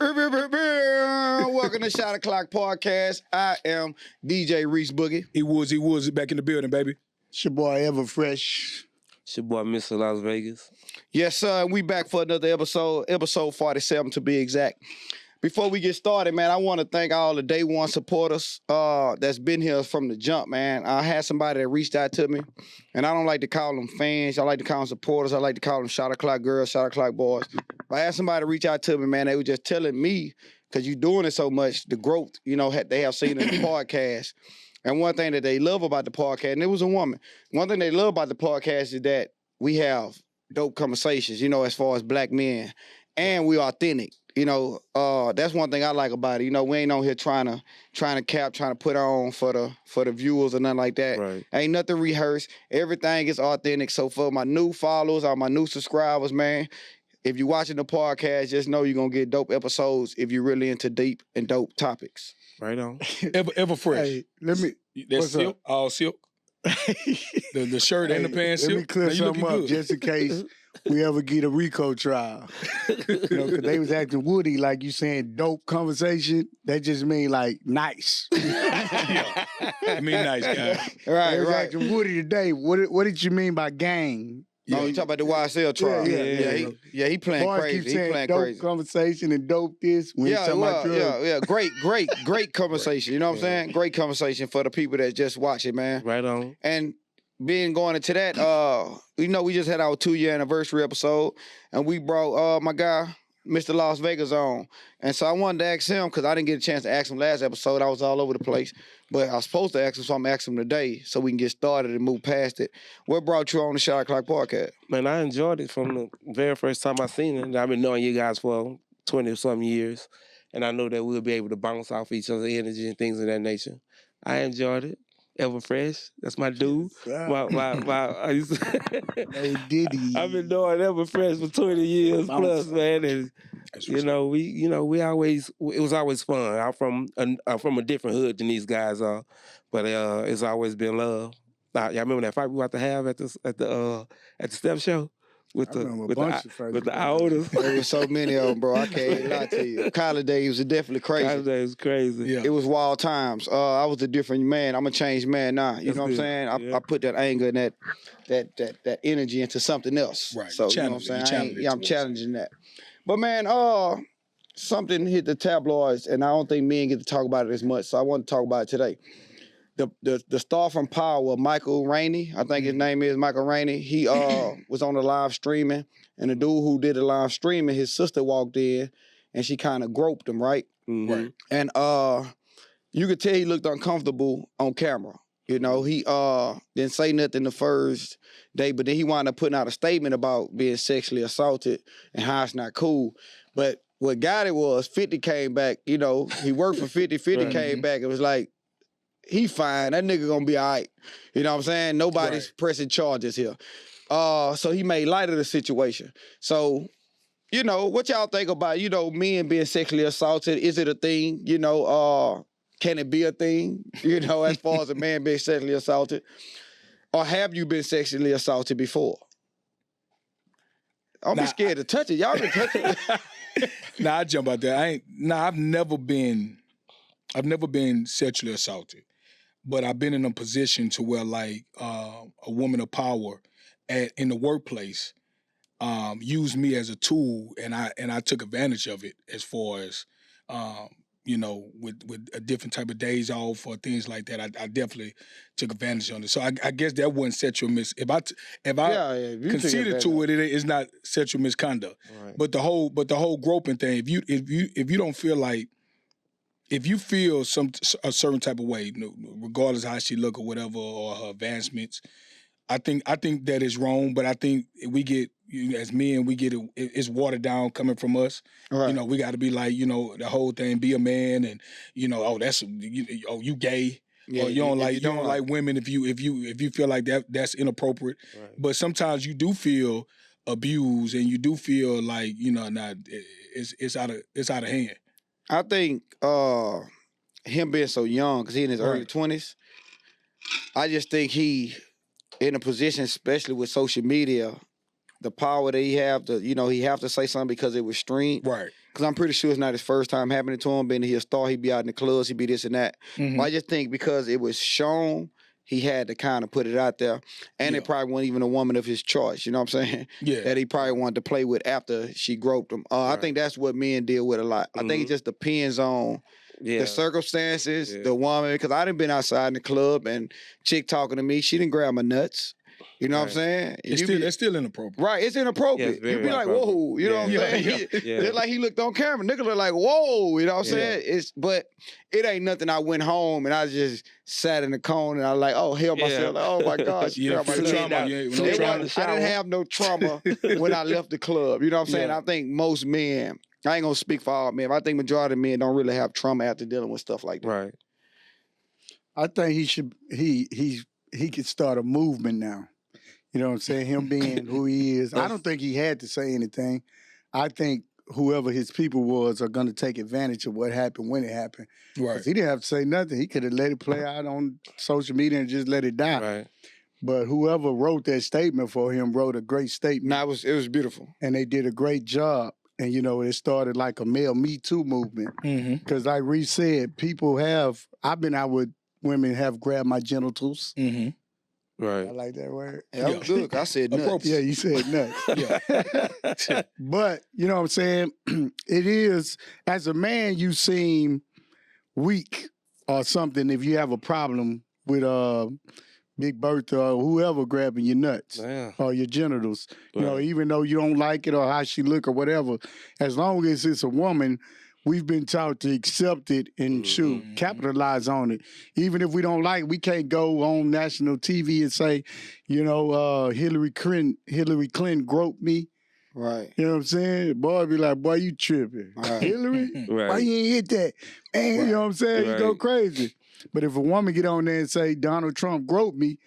Welcome to Shot O'Clock Podcast. I am DJ Reese Boogie. He was back in the building, baby. It's your boy Everfresh. It's your boy Mr. Las Vegas. Yes, sir. We back for another episode 47 to be exact. Before we get started, man, I want to thank all the day one supporters that's been here from the jump, man. I had somebody that reached out to me, and I don't like to call them fans. I like to call them supporters. I like to call them Shot O'Clock girls, Shot O'Clock boys. But I had somebody reach out to me, man. They were just telling me, because you're doing it so much, the growth, they have seen in the podcast. And one thing that they love about the podcast, and it was a woman, one thing they love about the podcast is that we have dope conversations, as far as black men, and we authentic. That's one thing I like about it. We ain't on here trying to put on for the viewers or nothing like that. Right. Ain't nothing rehearsed. Everything is authentic. So for my new followers or my new subscribers, man, if you're watching the podcast, just know you're gonna get dope episodes if you're really into deep and dope topics. Right on. Everfresh. Hey, let me. That's silk. Up? All silk. the shirt and the pants silk. Let me clear Now, something up good. just in case we ever get a RICO trial. Because they was acting Woody like you saying dope conversation. That just mean like nice. Yeah. I mean, nice guy. They was acting Woody today. What did you mean by gang? No, you talk about the YSL trial. Yeah. He playing Boys crazy. keep saying He playing dope crazy. conversation and dope this. When Yeah, talking about drugs. Great conversation. You know what I'm saying? Great conversation for the people that just watch it, man. Right on. And going into that, we just had our 2-year anniversary episode, and we brought my guy, Mr. Las Vegas, on. And so I wanted to ask him, because I didn't get a chance to ask him last episode. I was all over the place. But I was supposed to ask him, so I'm asking him today so we can get started and move past it. What brought you on the Shot O'Clock Podcast? Man, I enjoyed it from the very first time I seen it. I've been knowing you guys for 20-something years, and I know that we'll be able to bounce off each other's energy and things of that nature. I enjoyed it. Everfresh, that's my dude. I used to Hey, Diddy. I've been knowing Everfresh for 20 years plus, man, and we always, it was always fun. I'm from a different hood than these guys are, but it's always been love. Y'all remember that fight we about to have at the step show with the Iotas? There was so many of them, bro. I can't lie to you. College days was definitely crazy. College days was crazy. Yeah. It was wild times. I was a different man. I'm a changed man now. You know what I'm saying? I put that anger and that energy into something else. Right. So you know what I'm saying? I'm challenging that. But man, something hit the tabloids, and I don't think men get to talk about it as much. So I want to talk about it today. The star from Power, Michael Rainey, I think his name is Michael Rainey. He was on the live streaming, and the dude who did the live streaming, his sister walked in, and she kind of groped him, right? Mm-hmm. Right. And you could tell he looked uncomfortable on camera. He didn't say nothing the first day, but then he wound up putting out a statement about being sexually assaulted and how it's not cool. But what got it was 50 came back. He worked for 50. 50 came back. It was like, he fine. That nigga gonna be all right. You know what I'm saying? Nobody's pressing charges here. So he made light of the situation. So, what y'all think about, men being sexually assaulted? Is it a thing? Can it be a thing? As far as a man being sexually assaulted? Or have you been sexually assaulted before? I'm scared to touch it. Y'all been touching it. I jump out there. I've never been sexually assaulted. But I've been in a position to where, like, a woman of power in the workplace used me as a tool, and I took advantage of it as far as, with a different type of days off or things like that. I definitely took advantage of it. So I guess that wouldn't sexual if I conceded to it, it's not sexual misconduct. Right. But the whole groping thing, if you don't feel like, if you feel a certain type of way, regardless of how she look or whatever, or her advancements, I think that is wrong. But I think we get, as men, it's watered down coming from us. Right. We got to be like, the whole thing, be a man, and you gay. Yeah, or you don't like women if you feel like that's inappropriate. Right. But sometimes you do feel abused, and you do feel like it's out of hand. I think him being so young, because he's in his early 20s, I just think he in a position, especially with social media, the power that he have to, he have to say something because it was streamed. Right. Because I'm pretty sure it's not his first time happening to him. Being he a star, he be out in the clubs, he be this and that. Mhm. But I just think because it was shown, he had to kind of put it out there. And Yeah. it probably wasn't even a woman of his choice, you know what I'm saying? Yeah. That he probably wanted to play with after she groped him. I Right. think that's what men deal with a lot. I think it just depends on Yeah. the circumstances, Yeah. the woman. Because I done been outside in the club and chick talking to me, she didn't grab my nuts. You know what I'm Right. saying? It's still inappropriate. Right, it's inappropriate. Yeah, it's very you be like, inappropriate. whoa, you know what I'm Yeah, saying? yeah, yeah. Just like he looked on camera. Nigga look like, whoa, you know what I'm Yeah. saying? But it ain't nothing. I went home and I just sat in the cone and I was like, oh, hell myself. Yeah. Like, oh my gosh. You didn't my feel nuts. trauma. out. You ain't Slid no It trauma. wasn't- I didn't have no trauma when I left the club. You know what I'm saying? Yeah. I think most men, I ain't gonna speak for all men, but I think majority of men don't really have trauma after dealing with stuff like that. Right. I think he could start a movement now. You know what I'm saying? Him being who he is. I don't think he had to say anything. I think whoever his people was are going to take advantage of what happened when it happened. Right. 'Cause he didn't have to say nothing. He could have let it play out on social media and just let it die. Right. But whoever wrote that statement for him wrote a great statement, Nah, it was beautiful. and they did a great job. And, it started like a male Me Too movement. Mm-hmm. Because like Reese said, I've been out with women have grabbed my genitals. Mm-hmm. I Right. like that word. Yeah, that was good. I said nuts. Appropriate. Yeah, you said nuts. Yeah. But you know what I'm saying? It is, as a man, you seem weak or something if you have a problem with Big Bertha or whoever grabbing your nuts Yeah. or your genitals. Right. Even though you don't like it or how she look or whatever, as long as it's a woman, we've been taught to accept it and Mhm. capitalize on it. Even if we don't like it, we can't go on national TV and say, Hillary Clinton groped me. Right. You know what I'm saying? Boy be like, boy, you tripping. Right. Hillary? Why Right. you ain't hit that? Man, you know what I'm saying? You go Right. crazy. But if a woman get on there and say Donald Trump groped me,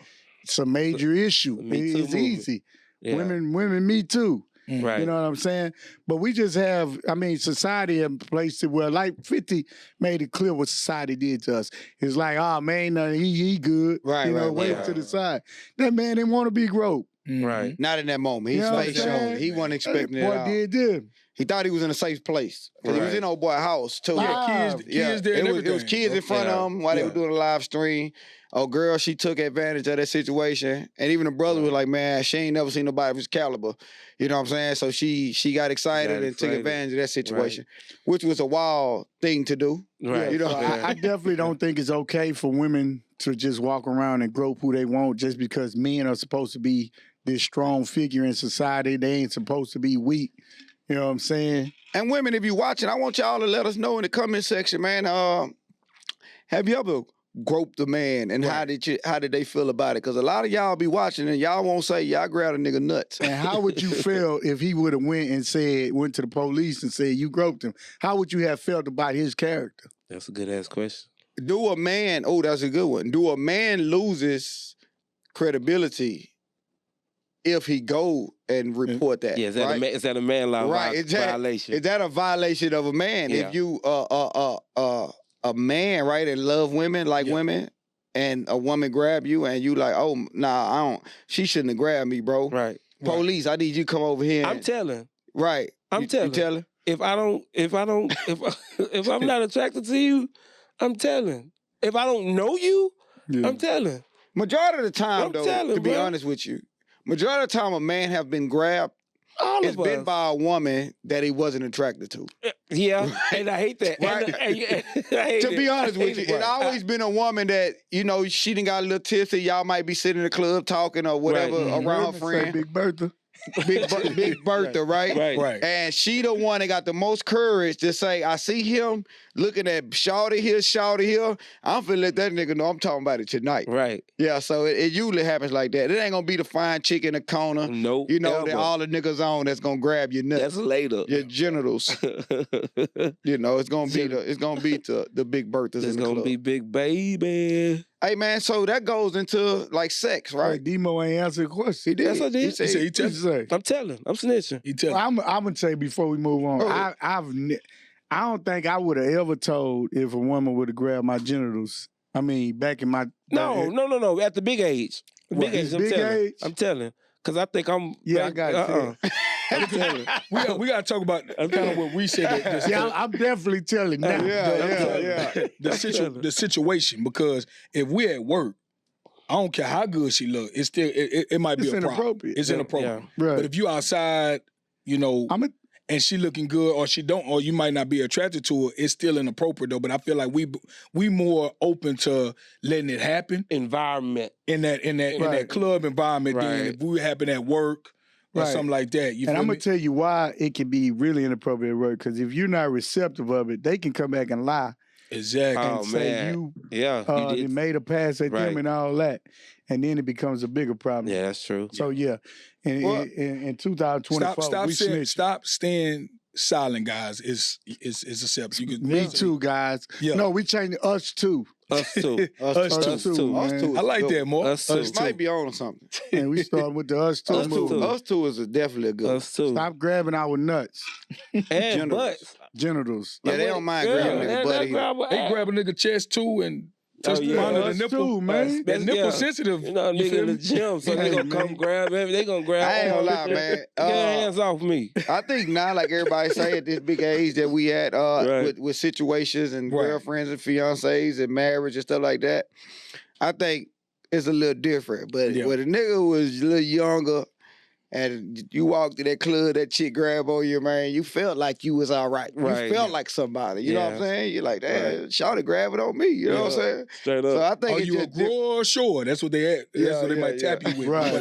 it's a major issue. Me Too It's movement. easy. Yeah. Women, me too. Right. You know what I'm saying? But we just have, society have placed it where, like 50 made it clear what society did to us. It's like, oh, man, he good. Right, right, Wait right. to the side. That man didn't want to be groped. Right. Not in that moment. His You know what face I'm showed saying? it. He wasn't expecting it Boy at all. did this. He thought he was in a safe place. 'Cause he was Right. in old boy house too. Yeah, Kids there and it was everything. kids in front of him while they were Yeah. doing a live stream. Oh, girl, she took advantage of that situation. And even the brother was like, man, she ain't never seen nobody of his caliber. You know what I'm saying? So she got excited and took excited. advantage of that situation, which was a wild thing to do. Right. You know, So I definitely don't think it's okay for women to just walk around and grope who they want just because men are supposed to be this strong figure in society. They ain't supposed to be weak. You know what I'm saying? And women, if you watching, I want y'all to let us know in the comment section, man. Have you ever groped a man, and how did they feel about it? Because a lot of y'all be watching, and y'all won't say y'all grabbed a nigga nuts. And how would you feel if he would have went to the police and said you groped him? How would you have felt about his character? That's a good ass question. Do a man? Oh, that's a good one. Do a man loses credibility if he go and report that? Yeah, is that right? is that a man law Right, violation? Is that a violation of a man? Yeah. If you a man, right, and love women like Yeah. women, and a woman grab you and you like, oh nah, I don't. She shouldn't have grabbed me, bro. Right. Police, I need you to come over here. I'm telling. right. I'm You telling. telling. If I'm not attracted to you, I'm telling. If I don't know you, Yeah. I'm telling. Majority of the time, I'm though, telling, to be bro. honest with you, majority of the time a man have been grabbed. All It's of been us. by a woman that he wasn't attracted to. Yeah, and I hate that. Right. And I hate To it. be honest I with hate you, it. it's always been a woman that, she done got a little tipsy. Y'all might be sitting in the club talking or whatever Right. around her Say friend. Big Bertha. Big Bertha, right? Right. Right. And she the one that got the most courage to say, I see him looking at Shawty here. I'm finna let that nigga know I'm talking about it tonight. Right. Yeah, so it usually happens like that. It ain't gonna be the fine chick in the corner, Nope. that ever. all the niggas on that's gonna grab your nuts, That's later. your genitals. It's gonna be the Big Berthas It's in the gonna club. be big baby. Hey man, so that goes into like sex, Right. right? Demo ain't answered the question. He did. Yes, I did. He said, He said he What you telling. say? I'm telling. I'm snitching. He telling. Well, I'm gonna say before we move on, Oh. I don't think I would have ever told if a woman would have grabbed my genitals. I mean, back in my No. At the big age. What, Big age. his I'm big telling. age? I'm telling. Cause I think I'm. Yeah, I got it. I'm telling. We got to talk about kind of what we said. Yeah, I'm definitely telling now. The situation, because if we're at work, I don't care how good she look, it's still it might be a problem. Inappropriate. It's inappropriate. Yeah. Right. But if you outside, and she looking good, or she don't, or you might not be attracted to her, it's still inappropriate though. But I feel like we more open to letting it happen. Environment in that club environment. Right. Then if we happen at work or something like that, and I'm gonna tell you why it can be really inappropriate at work. Because if you're not receptive of it, they can come back and lie. Exactly. And say you made a pass at them and all that, and then it becomes a bigger problem. Yeah, that's true. So in 2024, stop staying silent, guys. Is a step. Me too, guys. Yeah. No, we changed us too. Us too. Us too. I like that more. Us too. It might be on something. And we started with the us too. Us too is definitely a good. Us too. Stop grabbing our nuts. And butts. Genitals. Yeah, they don't mind grabbing nigga butt. They grab a nigga chest too and touch the under the nipple. Too, man. That nipple sensitive. You know, nigga in the gym, so they gonna come grab everything. They gonna grab. I ain't gonna lie, man. Get your hands off me. I think now, like everybody say, at this big age that we at, with situations and girlfriends and fiancés and marriage and stuff like that, I think it's a little different. But when a nigga was a little younger and you walked to that club, that chick grab on you, man, you felt like you was all right. You felt like somebody. You know what I'm saying? You're like, damn, shawty grab it on me. You know what I'm saying? Straight up. So I think Are you a grower or shore? That's what they at. That's what they might tap you with. Right.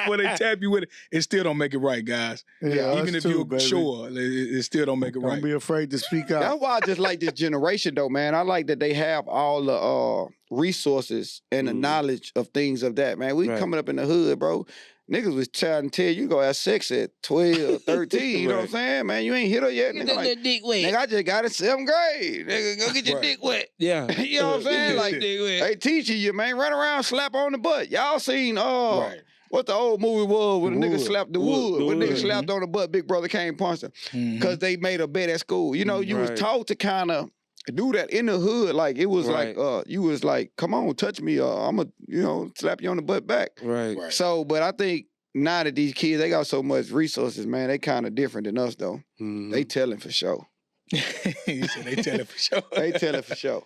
When they tap you with it still don't make it right, guys. Yeah, even if you're sure, it still don't make it right. Don't be afraid to speak out. That's why I just like this generation, though, man. I like that they have all the resources and the knowledge of things of that, man. We coming up in the hood, bro. Niggas was trying to tell you go have sex at 12, 13, you know what I'm saying? Man, you ain't hit her yet. Nigga, like, dick wet. Nigga, I just got it 7th grade. Nigga, go get your dick wet. Yeah. You know what I'm saying? Like, they teaching you, man. Run around, slap on the butt. Y'all seen, what the old movie was when a nigga slapped the wood. When nigga slapped on the butt, Big Brother came punch him. Because they made a bet at school. You know, you was taught to kind of do that in the hood. Like, it was like, you was like, come on, touch me. I'm going to, slap you on the butt back. Right. So, but I think now that these kids, they got so much resources, man, they kind of different than us, though. They telling for sure. He said they telling for sure. They telling for sure.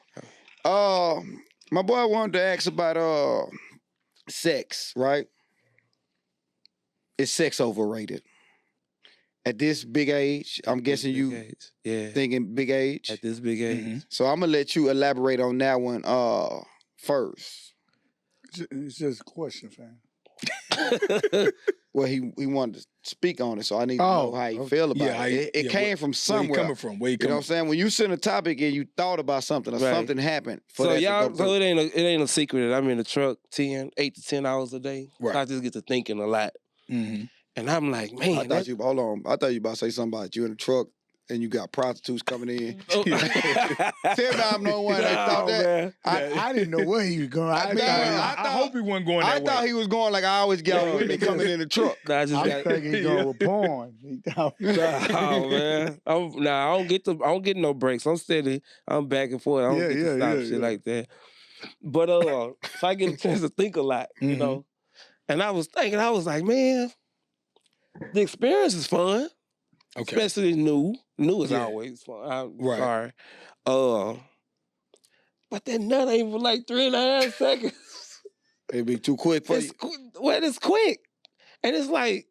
My boy wanted to ask about sex, right? Is sex overrated? At this big age, I'm guessing you thinking big age. At this big age. So I'm gonna let you elaborate on that one first. It's just a question, fam. Well, he wanted to speak on it, so I need to know how he feel about it. It came from somewhere. Where he coming from? You know what I'm saying? When you send a topic and you thought about something or something happened. So y'all, it ain't a secret that I'm in the truck 8 to 10 hours a day. Right. I just get to thinking a lot. And I'm like, man. I thought you about to say something about you in the truck and you got prostitutes coming in. Tell me I'm the one that thought that. I didn't know where he was going. I hope he wasn't going that way. I thought he was going like I always get with me coming in the truck. I was thinking he going with porn. Oh man, I don't get no breaks. I'm steady. I'm back and forth. I don't get to stop shit like that. But so I get a chance to think a lot, you know. And I was thinking, I was like, man, the experience is fun. Okay. Especially new. New is always fun. I'm sorry. But that nut ain't for like 3.5 seconds. It'd be too quick for you. Well, it's quick. And it's like,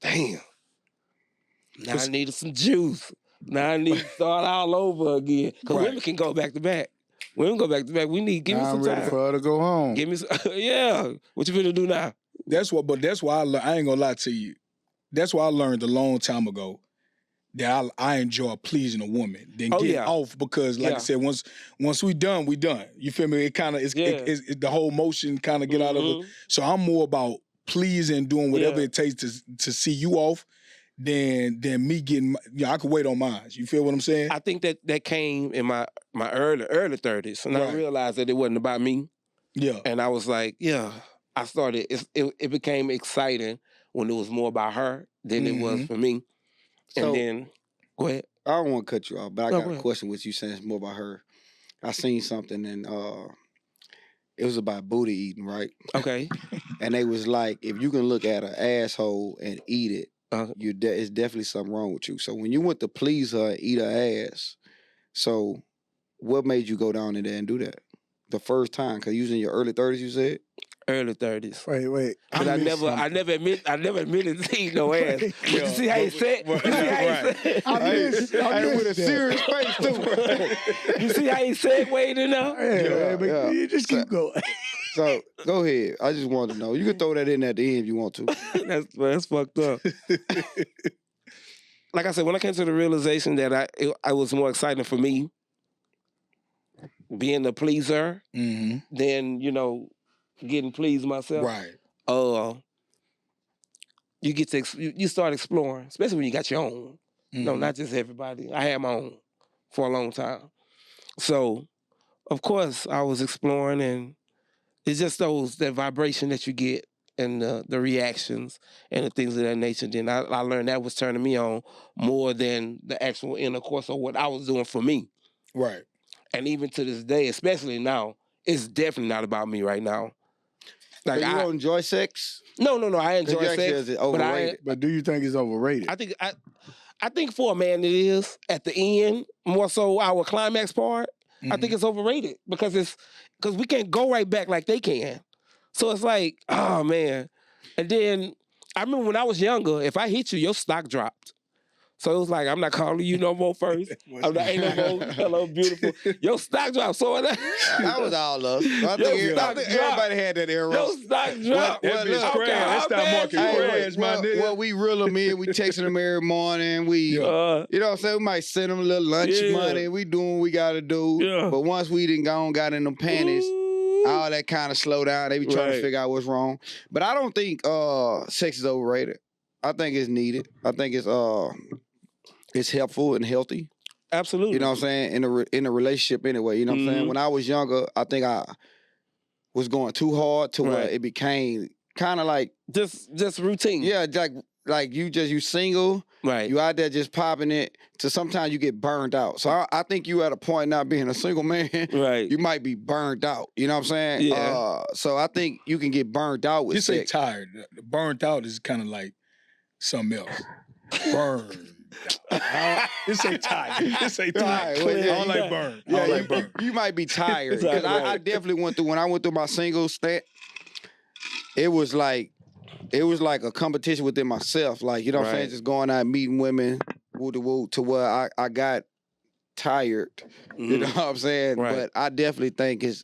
damn. Now I needed some juice. Now I need to start all over again. Because women can go back to back. Women go back to back. We need, give me some time. I'm ready for her to go home. Give me some, What you finna do now? That's why I ain't gonna lie to you. That's why I learned a long time ago that I enjoy pleasing a woman than getting off, because like I said, once we done, we done. You feel me? It kind of the whole motion kind of get out of it. So I'm more about pleasing, doing whatever it takes to see you off than me getting. I could wait on mine. You feel what I'm saying? I think that came in my early 30s, and I realized that it wasn't about me. Yeah, and I was like, I started. It became exciting when it was more about her than it was for me. And So, then, go ahead. I don't want to cut you off, but I got a question with you saying it's more about her. I seen something and It was about booty eating, right? Okay. And they was like, if you can look at an asshole and eat it, it's definitely something wrong with you. So when you went to please her and eat her ass, so what made you go down in there and do that the first time? Because you was in your early 30s, you said? Early 30s. Wait. But I never admitted to eat no ass. But you see how he said? You see how he said? I with a serious face too. You see how he segued in there? Yeah, you just keep going. So go ahead. I just wanted to know. You can throw that in at the end if you want to. That's fucked up. Like I said, when I came to the realization that I was more exciting for me being the pleaser than, getting pleased myself. Right. You get to you start exploring, especially when you got your own. No, not just everybody. I had my own for a long time. So, of course, I was exploring, and it's just that vibration that you get and the reactions and the things of that nature. Then I learned that was turning me on more than the actual intercourse or what I was doing for me. Right. And even to this day, especially now, it's definitely not about me right now. Like, you don't enjoy sex? No. I enjoy sex. But do you think it's overrated? I think for a man it is. At the end, more so our climax part, I think it's overrated because we can't go right back like they can. So it's like, oh man. And then I remember when I was younger, if I hit you, your stock dropped. So it was like, I'm not calling you no more first. I'm not, ain't no more, hello, beautiful. Your stock dropped. So that was all us. I think everybody had that era. Your stock dropped. That's not market crash, my nigga. Well, we reel them in. We texting them every morning. We, you know what I'm saying? We might send them a little lunch money. We doing what we got to do. Yeah. But once we got in them panties, all that kind of slow down. They be trying to figure out what's wrong. But I don't think sex is overrated. I think it's needed. I think it's helpful and healthy. Absolutely. You know what I'm saying? In a relationship anyway. You know what I'm saying? When I was younger, I think I was going too hard to where it became kind of like just routine. Yeah, like you single. Right. You out there just popping it. So sometimes you get burned out. So I think you at a point now being a single man. Right. You might be burned out. You know what I'm saying? Yeah. So I think you can get burned out with sex. You say tired. Burned out is kind of like something else. Burned. This ain't tired. This ain't tired. I don't like burn. I don't like burn. You might be tired. Because I definitely went through, when I went through my single stat, it was like a competition within myself. Like, you know what I'm saying? Just going out meeting women, woo to where I got tired. You know what I'm saying? Right. But I definitely think it's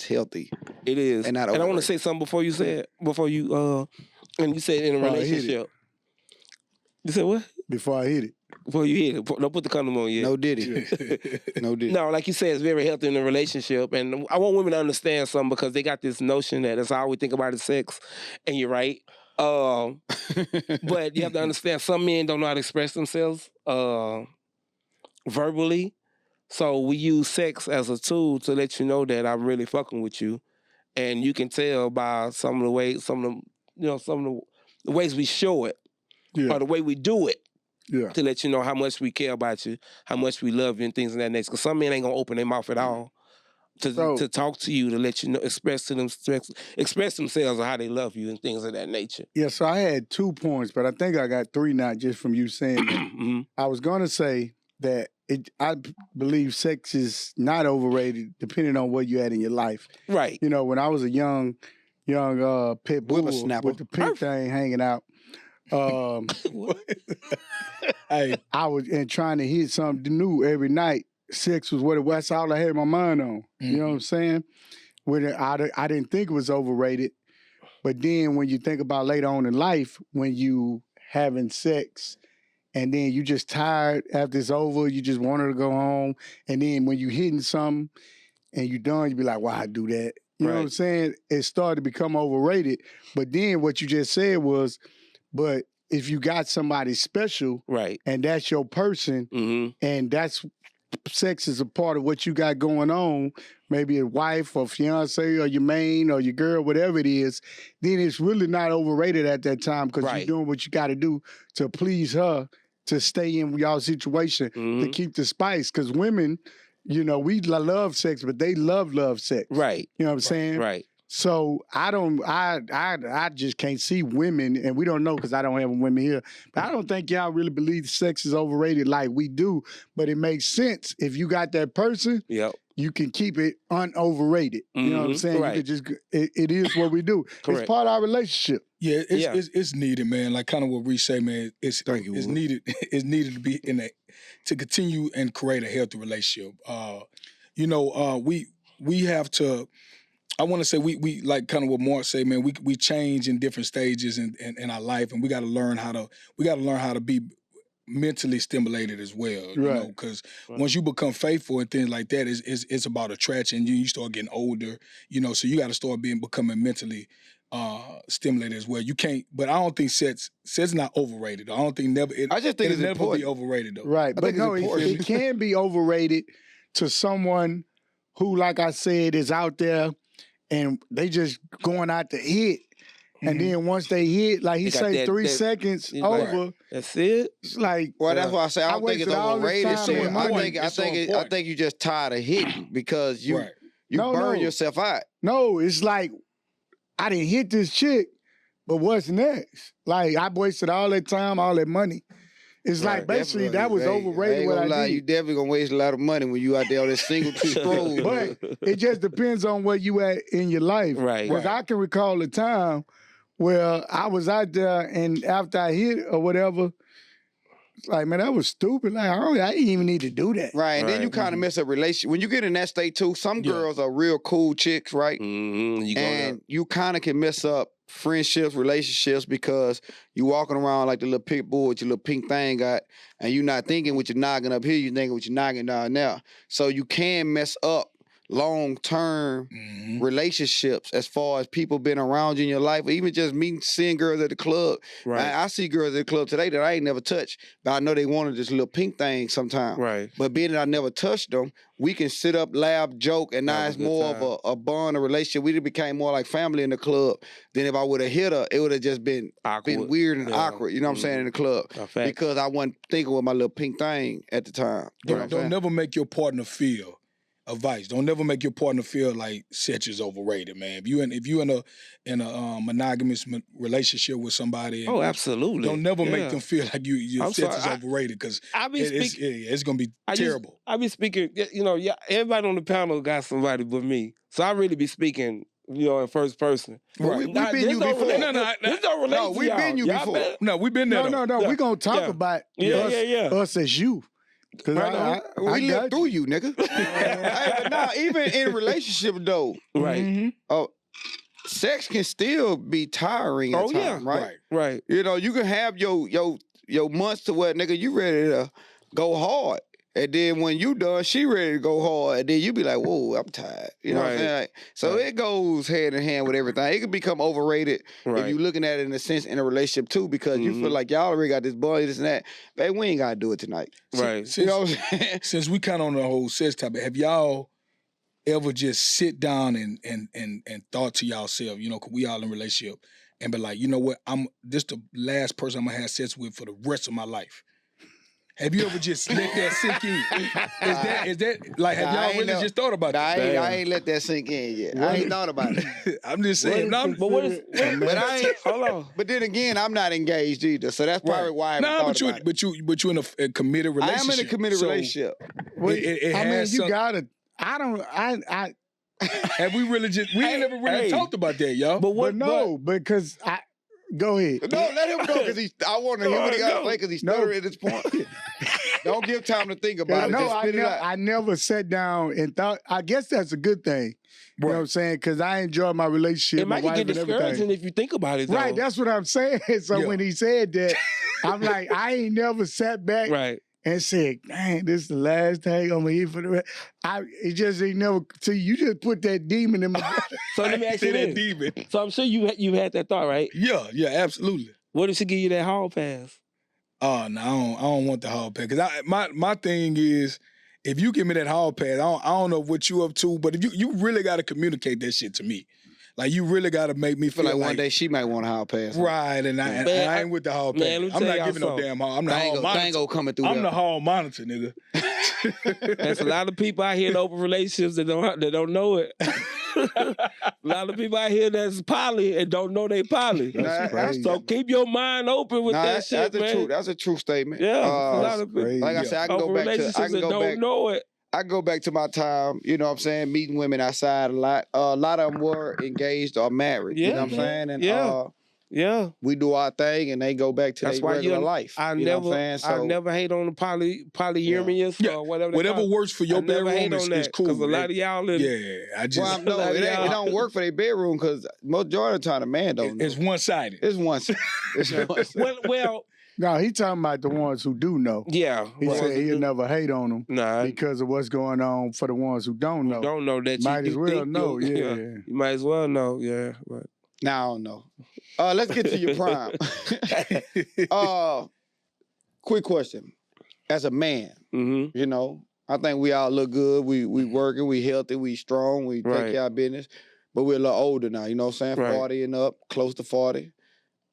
healthy. It is. And I want to say something before you and you said in a relationship. You said what? Before I hit it. Before you hit it. Don't put the condom on yet. No diddy. No diddy. No, like you said, it's very healthy in a relationship. And I want women to understand something because they got this notion that that's all we think about is sex. And you're right. But you have to understand some men don't know how to express themselves verbally. So we use sex as a tool to let you know that I'm really fucking with you. And you can tell by some of the ways we show it. Yeah. Or the way we do it, to let you know how much we care about you, how much we love you, and things of that nature. Because some men ain't gonna open their mouth at all to talk to you, to let you know, express themselves or how they love you and things of that nature. Yeah, so I had 2 points, but I think I got 3 now just from you saying that. I was gonna say that I believe sex is not overrated, depending on where you're at in your life. Right. You know, when I was a young pit bull with the pit thing hanging out. I was trying to hit something new every night. Sex was what it was. That's all I had my mind on. You know what I'm saying? When I didn't think it was overrated, but then when you think about later on in life, when you having sex, and then you just tired after it's over, you just wanted to go home, and then when you hitting something and you done, you be like, "Why I do that?" You know what I'm saying? It started to become overrated. But then what you just said was, but if you got somebody special, and that's your person, and that's sex is a part of what you got going on, maybe a wife or fiance or your main or your girl, whatever it is, then it's really not overrated at that time because you're doing what you got to do to please her, to stay in y'all situation, to keep the spice. Because women, You know, we love sex, but they love sex. Right. You know what I'm saying? Right. So I just can't see women, and we don't know because I don't have women here. But I don't think y'all really believe sex is overrated like we do. But it makes sense if you got that person. Yep. You can keep it unoverrated. You know what I'm saying? Right. You could just it is what we do. Correct. It's part of our relationship. Yeah, it's needed, man. Like kind of what Reese say, man. It's needed. It's needed to be to continue and create a healthy relationship. We have to. I want to say we like kind of what Mark say, man. We change in different stages in our life, and we got to learn how to be mentally stimulated as well. You know, because once you become faithful and things like that, it's about attraction. You start getting older, you know, so you got to start becoming mentally stimulated as well. You can't, but I don't think sex not overrated. I don't think I just think it's never important. be overrated though. Right, but no, it can be overrated to someone who, like I said, is out there and they just going out to hit. And then once they hit, like he say, 3 seconds over. That's it. It's like, well, that's why I say I don't think it's overrated. So I think you just tired of hitting because you burn yourself out. No, it's like I didn't hit this chick, but what's next? Like I wasted all that time, all that money. It's like basically that was overrated. What I did. You definitely gonna waste a lot of money when you out there on this single scroll. But it just depends on where you at in your life. Right. Because I can recall a time where I was out there and after I hit or whatever, it's like, man, that was stupid. Like I didn't even need to do that. Right. And then you kind of mess up relationship. When you get in that state too, some girls are real cool chicks, right? And you kind of can mess up friendships, relationships because you walking around like the little pit bull with your little pink thing got, and you not thinking with your noggin up here, you thinking with your noggin down there. So you can mess up long-term relationships as far as people being around you in your life, or even just seeing girls at the club. Right. I see girls at the club today that I ain't never touched, but I know they wanted this little pink thing sometime. Right. But being that I never touched them, we can sit up, laugh, joke, and now it's more of a bond, a relationship. We became more like family in the club than if I would have hit her. It would have just been weird and awkward, you know what I'm saying, in the club. Because I wasn't thinking with my little pink thing at the time. Don't never make your partner feel advice. Don't never make your partner feel like sex is overrated, man. If you in a monogamous relationship with somebody, absolutely. Don't never make them feel like your sex is overrated because it's gonna be terrible. I be speaking. You know, everybody on the panel got somebody but me, so I really be speaking. You know, in first person. Well, we've been you before. No, we've been you before. No, we've been there. No. We're gonna talk about us as you. We lived through you, nigga. But now, even in relationship though, sex can still be tiring at times, right? You know, you can have your months to where, nigga, you ready to go hard. And then when you done, she ready to go hard. And then you be like, whoa, I'm tired. You know what I'm saying? Like, so it goes hand in hand with everything. It can become overrated if you're looking at it in a sense in a relationship too, because you feel like y'all already got this boy, this and that. Babe, we ain't got to do it tonight. Right. You know what I'm saying? Since we kind of on the whole sex topic, have y'all ever just sit down and thought to yourself, you know, cause we all in a relationship, and be like, you know what, this the last person I'm gonna have sex with for the rest of my life? Have you ever just let that sink in? Is that like, have y'all really just thought about that? I ain't let that sink in yet. I ain't thought about it. I'm just saying. But I ain't. Hold on. But then again, I'm not engaged either, so that's probably why I haven't thought about it. But you in a committed relationship. I am in a committed relationship. You gotta. Have we really just? We ain't never really talked about that, y'all. Because I. Go ahead. No, let him go because I want to hear what he got to say because he's stuttering at this point. Don't give time to think about it. No, I never sat down and thought. I guess that's a good thing. You know what I'm saying? Because I enjoy my relationship. It might get discouraging if you think about it, though. Right, that's what I'm saying. So when he said that, I'm like, I ain't never sat back and said, "Dang, this is the last thing I'm gonna eat for the rest." It just ain't never. See, you just put that demon in my. So let me ask you this. Demon. So I'm sure you had that thought, right? Yeah, absolutely. What if she give you that hall pass? Oh no, I don't want the hall pass because my thing is, if you give me that hall pass, I don't know what you up to, but if you really got to communicate that shit to me. Like, you really got to make me feel like one day she might want a hall pass. Right, and I ain't with the hall pass. I'm not giving no damn hall. I'm the hall monitor. Dango coming through I'm the hall monitor, nigga. There's a lot of people out here in open relationships that don't know it. A lot of people out here that's poly and don't know they poly. That's crazy. So keep your mind open with that shit, that's man. That's a true statement. Yeah, a lot of people. Like I said, I can open go back to. relationships I can that go don't back. know it. I go back to my time, you know what I'm saying, meeting women outside a lot. A lot of them were engaged or married, you know what I'm saying? And Yeah. we do our thing and they go back to their regular life. I you know what I'm saying? I never hate on the polyamorous or whatever. Whatever works for your bedroom is cool. Because a lot of y'all I just well, no, it don't work for their bedroom because majority of the time the man don't know. It's one-sided. It's one-sided. It's one-sided. well, No, he talking about the ones who do know. yeah. He said he'll never hate on them Nah. because of what's going on for the ones who don't know. Don't know that Might you as well think know, You might as well know, yeah. But Now I don't know. Let's get to your prime. Quick question. As a man, you know, I think we all look good. We working, we healthy, we strong, we take care of our business. But we're a little older now, you know what I'm saying? Right. 40 and up, close to 40.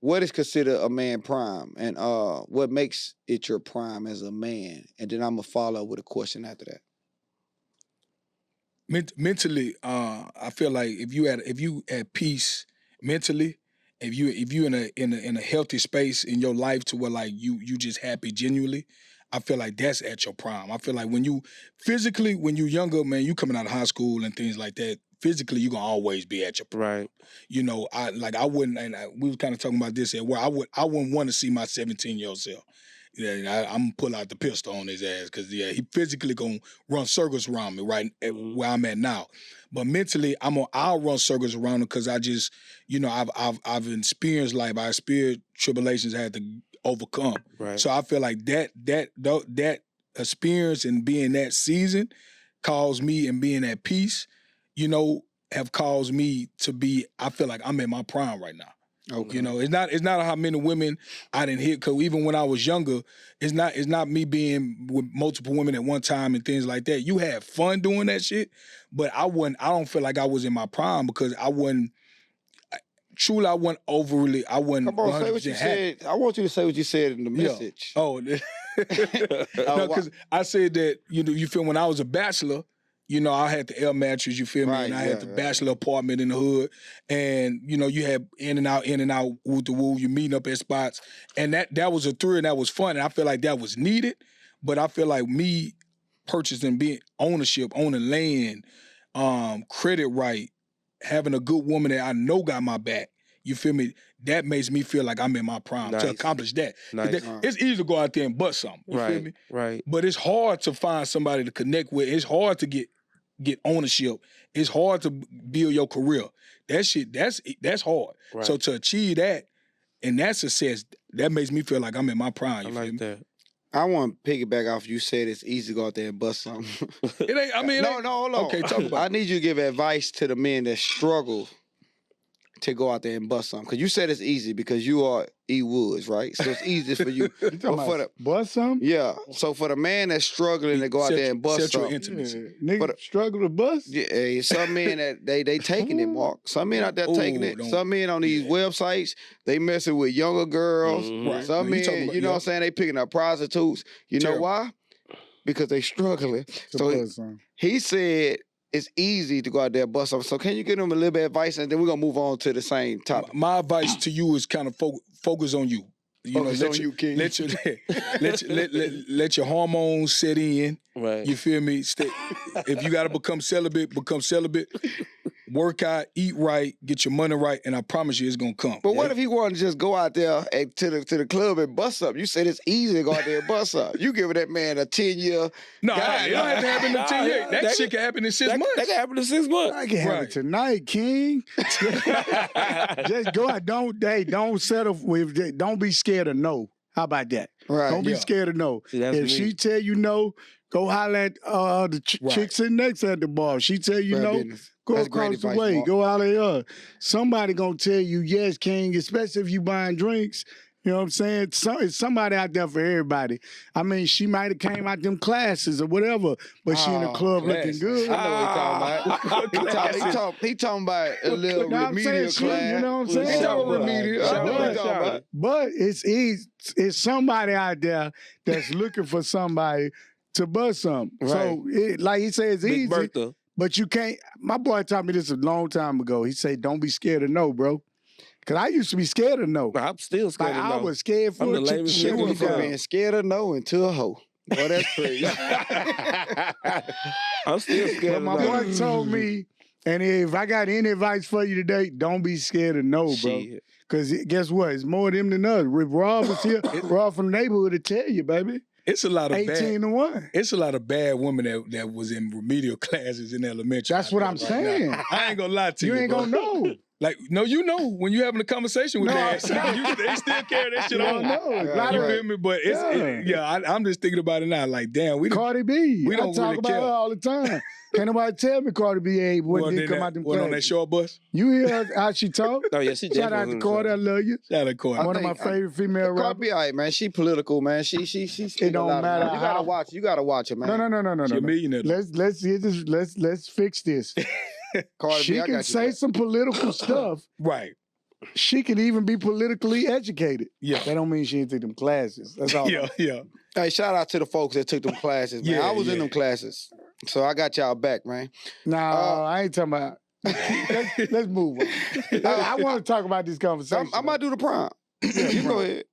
What is considered a man prime? And what makes it your prime as a man? And then I'm going to follow with a question after that. Mentally, I feel like if you at peace mentally, if you in a healthy space in your life to where like you just happy genuinely, I feel like that's at your prime. I feel like when you physically, when you younger, man, you coming out of high school and things like that, physically you gonna always be at your prime. right. You know, I wouldn't, and we were kind of talking about this here, where I wouldn't want to see my 17-year-old self. Yeah, I'm gonna pull out the pistol on his ass because he physically gonna run circles around me right at where I'm at now. But mentally, I'll run circles around him because I just, you know, I've experienced life. I experienced tribulations I had to overcome. Right. So I feel like that experience and being that season caused me, and being at peace, you know, have caused me to be. I feel like I'm in my prime right now. Okay. You know, it's not how many women I didn't hit. Cause even when I was younger, it's not me being with multiple women at one time and things like that. You had fun doing that shit, but I don't feel like I was in my prime because I wasn't overly. I wasn't. Come on, say what you said. I want you to say what you said in the message. Yeah. Oh, no, because I said that, you know, you feel when I was a bachelor. You know, I had the air mattress, you feel me? Right, and I had the bachelor apartment in the hood. And, you know, you had in and out, woo to woo, you meeting up at spots. And that was a thrill and that was fun. And I feel like that was needed. But I feel like me purchasing, being ownership, owning land, credit right, having a good woman that I know got my back, you feel me? That makes me feel like I'm in my prime to accomplish that. Nice. It's easy to go out there and bust something, you feel me? Right. But it's hard to find somebody to connect with. It's hard to get ownership. It's hard to build your career. That shit, that's hard. Right. So to achieve that and that success, that makes me feel like I'm in my prime. You I feel like me? that. I want to piggyback off you said it's easy to go out there and bust something. It ain't. I mean, no, hold on. Okay, talk about I it. need you to give advice to the men that struggle to go out there and bust something. Because you said it's easy because you are E. Woods, right? So it's easy for you. You talking But for about the, bust something? yeah. So for the man that's struggling to go out there and bust Sexual something. intimacy. Niggas But- struggle to bust? Yeah, some men that they taking it, Mark. Some men out there Ooh, taking it. don't- Some men on these websites, they messing with younger girls. Mhm. Right. Some No, you talking men, about- you know yeah. what I'm saying, they picking up prostitutes. You know Terrible. why? Because they struggling. To So bust something. he said it's easy to go out there and bust something. So can you give them a little bit of advice and then we're gonna move on to the same topic. My advice to you is kind of focus on you. Focus on you, King. Let your hormones set in. Right. You feel me? If you got to become celibate, become celibate. Work out, eat right, get your money right, and I promise you it's gonna come. But what if he wanted to just go out there and to the club and bust up? You said it's easy to go out there and bust up. You giving that man a 10-year. No, God, it don't have to happen in 10 years. That shit can happen in 6 months. That can happen in 6 months. I can have Right. it tonight, King. Just go out. Don't settle with. Don't be scared of no. How about that? Right. Don't be Yeah. scared of no. See, that's If me. she tell you no, go holler at the Right. chick sitting next at the bar. She tell you Bad no, business. go That's great across the advice, way. Mark. Go holler at her. Somebody gonna tell you yes, King. Especially if you buying drinks. You know what I'm saying? It's somebody out there for everybody. I mean, she might have came out them classes or whatever, but she in the Oh, club classes. looking good. I know what he talking about. He talking about a little No, I'm remedial saying shit, class. you know what I'm He saying? talking Right. remedial. I know what he talking about. But it's easy. It's somebody out there that's looking for somebody to bust something. Right. So, like he said, it's Big easy, Bertha. but you can't. My boy taught me this a long time ago. He said, don't be scared of no, bro. Because I used to be scared of no. I'm still scared Like, of I no. was scared for I'm the a chick to lamest shut nigga me in the From world. down. being scared of no into a hoe. Boy, that's crazy. I'm still scared But of my no. boy told me, and if I got any advice for you today, don't be scared of no, bro. Shit. Because guess what? It's more them than us. If Rob was here, Rob from the neighborhood to tell you, baby. It's a lot of 18 bad. to 1. It's a lot of bad women that was in remedial classes in elementary. That's out what there I'm right saying. now. I ain't gonna lie to you. You ain't bro. gonna know. Like, no, you know when you having a conversation with No, their I- ass, they still carry that You shit don't on. know. Yeah, A lot You of feel me? But I'm just thinking about it now. Like, damn, we Cardi B. we don't I talk really about care. her all the time. Can't nobody tell me Cardi B ain't wasn't didn't come out them on that classes. short bus. You hear how she talk? Oh yeah, she Shout out definitely to was Cardi, I love you. Shout out Coy. One of my think- favorite female Cardi rappers. B, all right, man. She political, man. She It don't matter You how- gotta watch. You gotta watch it, man. No. She a millionaire. Let's fix this. Cardi She B, I can got you say back. some political stuff. Right. She can even be politically educated. Yeah. That don't mean she ain't take them classes. That's all. Yeah. Hey, shout out to the folks that took them classes, man. Yeah, I was in yeah. them classes, so I got y'all back, man. Nah, I ain't talking about. Let's move on. I want to talk about this conversation. I might do the prom. You go ahead.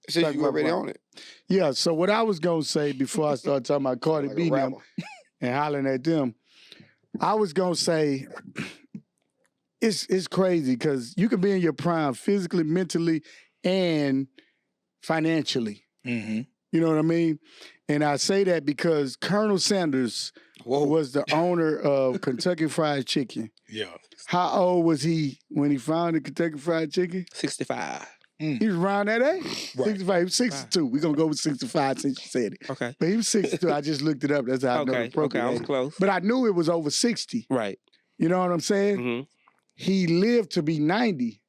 Since Talk you about already prom. on it. Yeah, so what I was gonna say before I start talking about Cardi Like a B and them rapper. and hollering at them, I was gonna say it's crazy because you can be in your prime physically, mentally, and financially. Mm-hmm. You know what I mean? And I say that because Colonel Sanders Whoa. was the owner of Kentucky Fried Chicken. Yeah. How old was he when he founded Kentucky Fried Chicken? 65. He was around that age. Right. 65. He was 62. We're gonna go with 65 since you said it. Okay. But he was 62. I just looked it up. That's how I know the Okay. appropriate I was age. close. But I knew it was over 60. Right. You know what I'm saying? hmm He lived to be 90.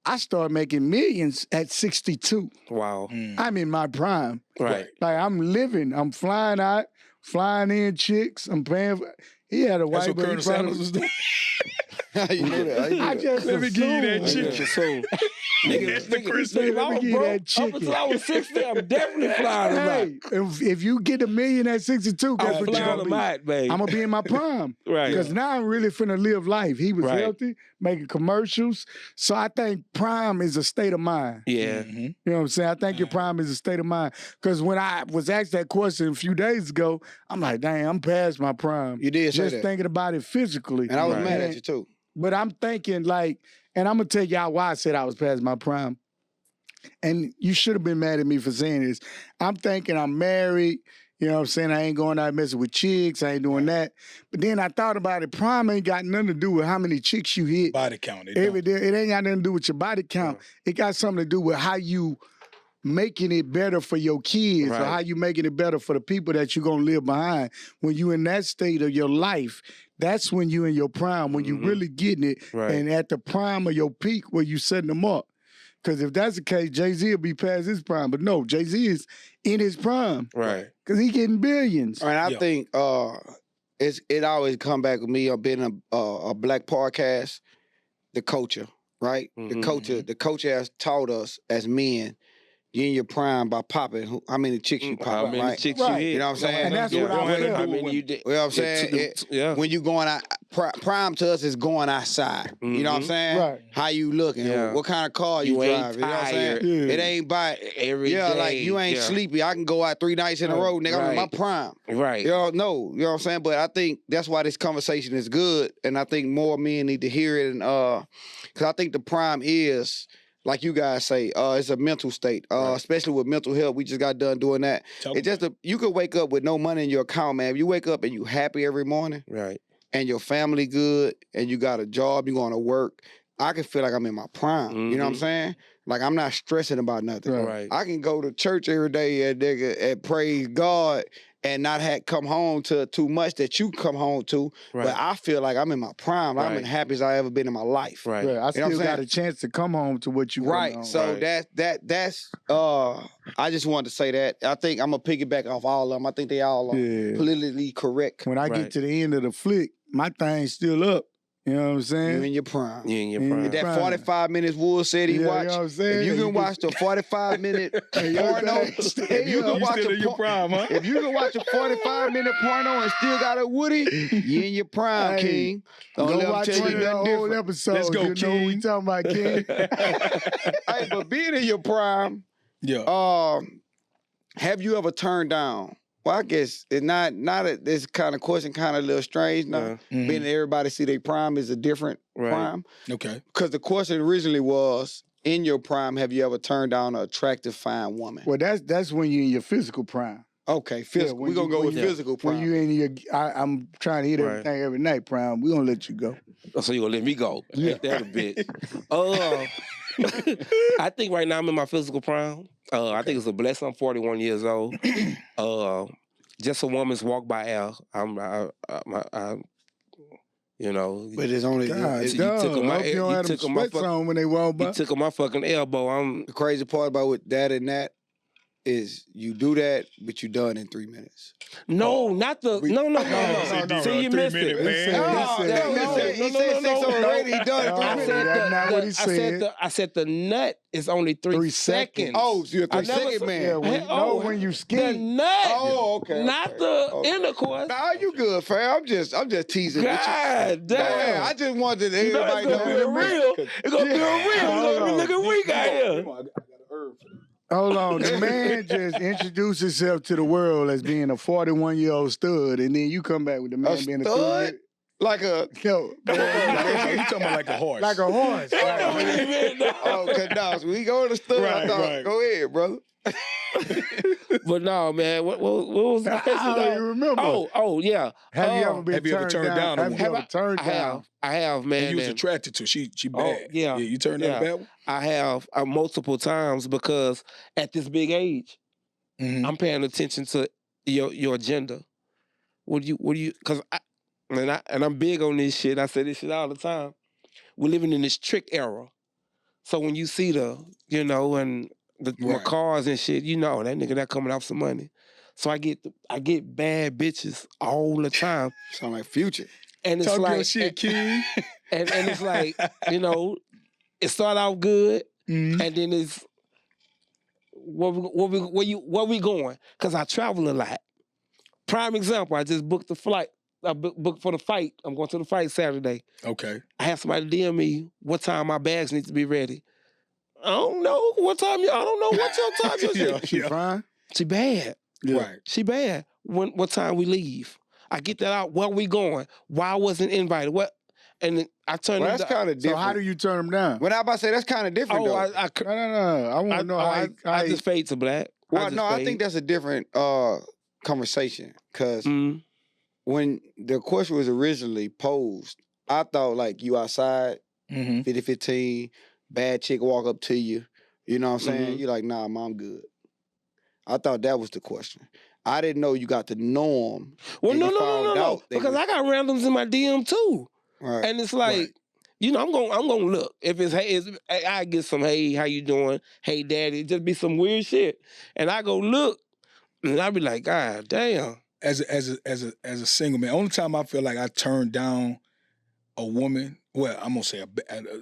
I started making millions at 62. Wow. Mm. I'm in my prime. Right. Like I'm living. I'm flying out, flying in chicks. I'm paying for. He had a That's wife, what but he Colonel Sanders was doing. How you know that? How you know I that? just Let me give you that assumed. chicken. So, That's the Christmas. Let me I was give you broke that up chicken. until I was 60. I'm definitely flying them out. Hey, if you get a million at 62, guess I'm what you flying gonna them be? out, baby. I'm gonna be in my prime. Right. Because now I'm really finna live life. He was Right. healthy, making commercials. So I think prime is a state of mind. Yeah. Mhm. You know what I'm saying? I think your prime is a state of mind. Because when I was asked that question a few days ago, I'm like, dang, I'm past my prime. You did say Just that. thinking about it physically. And I was Right. mad at you too. But I'm thinking like, and I'm gonna tell y'all why I said I was past my prime. And you should have been mad at me for saying this. I'm thinking I'm married. You know what I'm saying? I ain't going out messing with chicks. I ain't doing that. But then I thought about it. Prime ain't got nothing to do with how many chicks you hit Body count. It every don't. day. It ain't got nothing to do with your body count. It got something to do with how you making it better for your kids or Right. how you making it better for the people that you're going to live behind. When you in that state of your life, that's when you in your prime, when you Mhm. really getting it Right. and at the prime of your peak where you setting them up. Because if that's the case, Jay-Z will be past his prime. But no, Jay-Z is in his prime Right. because he getting billions. And I Yeah. think it always come back with me being a black podcast, the culture, right? Mhm. The culture has taught us as men, you in your prime by popping how many chicks you How pop, many right? chicks Right. you hit? You know what I'm saying? And that's Yeah. what I Don't feel. have How to do with many you did? You know what I'm saying? Yeah. When you going out, prime to us is going outside. You know what I'm Mhm. saying? Right. How you looking? Yeah. What kind of car you, You ain't drive? You know what I'm saying? tired. Yeah. It ain't by Every yeah, day. like you ain't Yeah. sleepy. I can go out 3 nights in a Right. row, nigga. I'm in my Right. prime. Right. You know, no, you know what I'm saying? But I think that's why this conversation is good. And I think more men need to hear it. And because I think the prime is, like you guys say, it's a mental state. Right. Especially with mental health. We just got done doing that. Talk It's just you could wake up with no money in your account, man. If you wake up and you happy every morning Right. and your family good and you got a job, you going to work, I can feel like I'm in my prime. You know what I'm Mhm. saying? Like I'm not stressing about nothing. Right. Right. I can go to church every day and nigga and praise God and not come home to too much that you come home to. Right. But I feel like I'm in my prime. Like I'm Right. in the happiest I ever been in my life. Right. Right. I You know what still I'm got saying? a chance to come home to what you coming Right. home. So Right. that's I just wanted to say that. I think I'm gonna piggyback off all of them. I think they all are Yeah. politically correct. When I get Right. to the end of the flick, my thing's still up. You know what I'm You saying? in your prime. You in your Yeah. prime. That Prime. 45 minutes Wood said he Yeah, you know watched. what I'm saying? If you You can watch the 45-minute porno, if you can watch still a in your prime, huh? if you can watch a 45-minute porno and still got a Woody, you in your prime, Hey, King. Don't let Go him watch tell one you of the nothing old different. episodes. Let's go, you know what we King. talking about, King. Hey, but being in your prime, Yeah. have you ever turned down? Well, I guess it's not this kind of question kind of a little strange now. Yeah. Mhm. Being that everybody see their prime is a different Right. prime. Okay. Because the question originally was, in your prime, have you ever turned down an attractive, fine woman? Well, that's when you're in your physical prime. Okay, physical. when We're going to go when with you- physical prime. When you in your, I'm trying to hit Right. everything every night, prime. We gonna let you go. Oh, so you gonna let me go? Yeah. Ain't that a bitch? I think right now I'm in my physical prime. I think it's a blessing. I'm 41 years old. Just a woman's walk by Al. You know, But it's only God, it's, you took dog, him I out- hope you don't you have them took him out sweats for- on when they walk he by. took on my fucking elbow. the crazy part about with that and that is you do that, but you done in 3 minutes. Not the no. no. See, you missed it. He said- Oh, he said- no, he said 6 on the radio, he done in 3 No, minutes. that's not what he said. I said the nut is only 3 3 seconds. seconds. Oh, so you're a I never 3-second said- man. Yeah, when, Hey, oh, when you the ski. nut. Oh, okay. Not okay, the okay. intercourse. Nah, you good, fam. I'm just teasing with you. God damn. Yeah, I just wanted You know everybody it's gonna be a real. It's gonna be a real. It's gonna be looking weak out here. I got a herb for that. Hold on, the man just introduced himself to the world as being a 41-year-old stud, and then you come back with the man being a stud? Like a Yo, man, You talking about like a horse? like a horse. oh, cause we go to the stud. Right, right. Go ahead, brother. But no, man. What was the question? I don't even remember. Oh, yeah. Have you ever been have you ever turned down a Have you woman? ever turned down? I have, man. And you was and attracted to. She Oh, bad. yeah. You turned down Yeah. a bad one? I have multiple times because at this big age, Mhm. I'm paying attention to your agenda. What do you? Because I'm big on this shit. I say this shit all the time. We're living in this trick era. So when you see and the Right. cars and shit, you know that nigga that coming off some money. So I get bad bitches all the time, Sound like Future. and it's Talk like your shit, King. and it's like it start out good, Mhm. and then it's where we going? Because I travel a lot. Prime example, I just booked the flight. I booked for the fight. I'm going to the fight Saturday. Okay. I had somebody DM me what time my bags need to be ready. I don't know what time. I don't know what your time. Yeah. She fine? She bad. Right. She bad. What time we leave? I get that out. Where we going? Why I wasn't invited? What? And then I turned. Well, that's kind of So different. how do you turn them down? When I about to say that's kind of different though. I No. I want to know how. I just fade to black. Well, no, I think that's a different conversation. Cause Mm, when the question was originally posed, I thought like you outside, Mm-hmm. 50-15, bad chick walk up to you. You know what I'm saying? Mhm. You're like, nah, mom, good. I thought that was the question. I didn't know you got to know them. well, and no, you no, found no. out they Because was- I got randoms in my DM too, Right. and it's like. Right. I'm gonna look. If I get some hey, how you doing? Hey, daddy, just be some weird shit, and I go look, and I be like, God damn. As a single man, only time I feel like I turned down a woman, well, I'm gonna say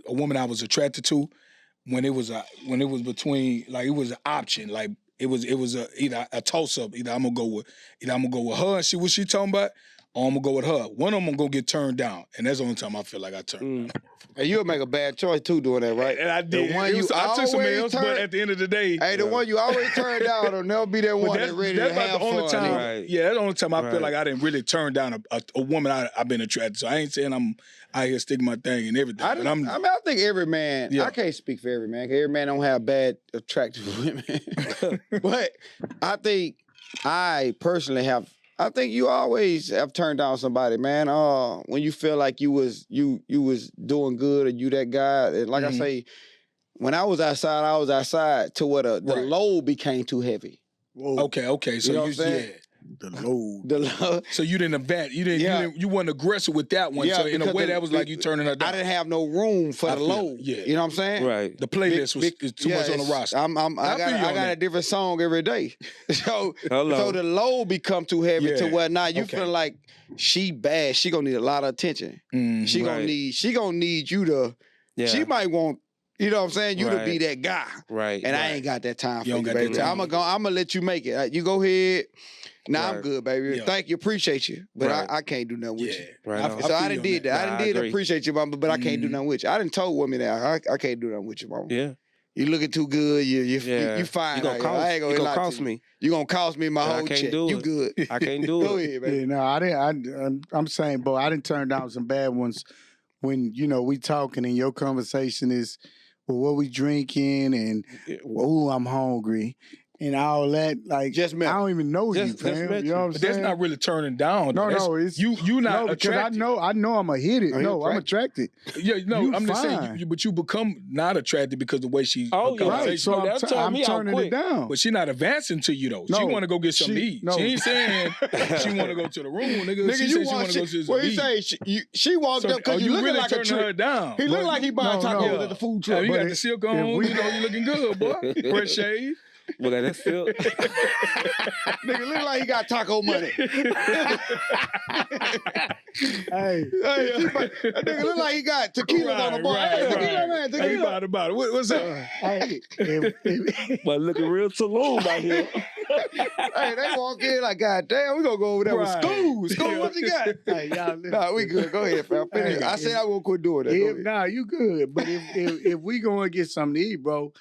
a woman I was attracted to, when it was between, like, it was an option, like it was either a toss up, either I'm gonna go with her and see what she talking about, or I'm gonna go with her. One of them I'm gonna get turned down, and that's the only time I feel like I turned. And you'll make a bad choice too doing that, right? And I did. The one I you took some always else, but turn- at the end of the day, Hey, the one you always turn down will never be that but one that ready to about have the only fun. time. Right. Yeah, that's the only time I feel Right. like I didn't really turn down a woman I've been attracted to. I ain't saying I'm out here sticking my thing and everything. I but mean, I think every man. Yeah. I can't speak for every man. 'Cause every man don't have bad, attractive women. But I think I personally have. I think you always have turned down somebody, man. When you feel like you was doing good, or you that guy. And like Mhm. I say, when I was outside to where the Right. load became too heavy. Whoa. okay. So You know what you I'm saying? The load. The love. So you didn't advance. Yeah. You weren't aggressive with that one. Yeah, so in a because way, the- that was like you turning her down. I didn't have no room for I the feel it, load. yeah. You know what I'm saying? Right. The playlist is too much on the roster. I I feel you got on that. a different song every day. So Hello. the load become too heavy to Yeah. where now you Okay. feel like she bad. She gonna need a lot of attention. Mhm. She Right. gonna need you to. Yeah. She might want. You know what I'm saying? You to Right. be that guy. Right. And I Right. ain't got that time You for don't you, got that baby. time. I'm gonna let you make it. You go ahead. Nah, I'm Right. good, baby. Yeah. Thank you, appreciate you, but Right. I can't do nothing with Yeah. you. Right on. So I feel didn't you on did that. I Nah, I didn't agree. appreciate you, mama, but I can't do nothing with you. I done told women that I can't do nothing with you, mama. Yeah. You looking too good. You fine. You gonna out here. cost, I ain't gonna you gonna lie to cost you. me. You gonna cost me my I whole can't check. do You it. good? I can't do Go it. ahead, baby. Yeah, no, I didn't. I'm saying, bro, I didn't turn down some bad ones when we talking and your conversation is, well, what we drinking and oh, I'm hungry and all that. Like, Just met I don't even know you, Just fam. met You know what I'm But saying? that's not really turning down. No, That's- no, it's you not no, because attracted. I know I'm a hit it. Oh, you No, I'm attracted. Yeah, no, You I'm just saying. fine. But you become not attracted because the way she. Oh, her yeah. Right, conversation. so That'll turn I'm me out turning quick. it down. But she not advancing to you though. She No, want to go get something to she- eat. no. She ain't saying she want to go to the room, nigga. Nigga, She you said she want want to go to what the he say? She walked So, up because you looking really like a turning her trick. down? He look But- like he buying no, tacos no. at the food Yeah, truck. you But got if- the silk if on. we- You know you looking good, boy. Fresh shave. Well, that's still. Nigga look like he got taco money. Hey, That nigga look like he got tequilas on the bar. Hey, tequila, man, Hey, tequila. about it. What's up? hey, if, But looking real saloon out here. Hey, they walk in like, God damn, we gonna go over there Right. with School. School, Yeah. what you got? hey, y'all listen. Nah, we good. Go ahead, fam. Finish. Hey, I said I won't quit doing that. Go If, ahead. nah, you good. But if we gonna get something to eat, bro,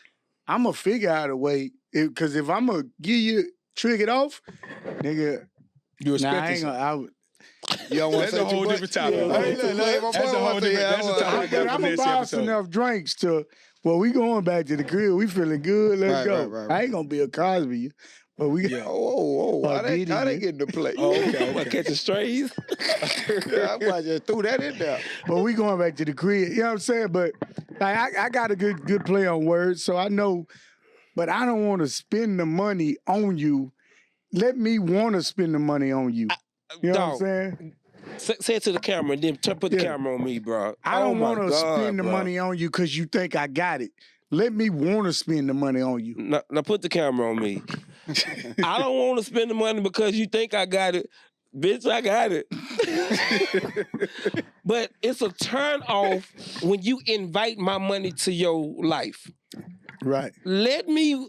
I'm gonna figure out a way. Because if I'm gonna give you trick it off, nigga, You nah, I expecting ain't something. gonna. You don't want That's to say a too whole much? different topic. Yeah, Hey, look, my That's boy a whole wants to- different- that's a topic. I'm for gonna this buy us episode. enough drinks to. Well, we going back to the crib. We feeling good. Let's Right, go. right. I ain't gonna be a Cosby, but we. Yeah. Oh, how they Diddy, get in the play? Oh, okay, What, okay. catching strays? Yeah, I just threw that in there. But we going back to the crib. You know what I'm saying? But like, I got a good play on words, so I know. But I don't want to spend the money on you. Let me want to spend the money on you. You know Dog, what I'm saying? say it to the camera and then put the Yeah. camera on me, bro. I don't want to spend the money on you because you think I got it. Let me want to spend the money on you. Now put the camera on me. I don't want to spend the money because you think I got it. Bitch, I got it. But it's a turn off when you invite my money to your life. Right. Let me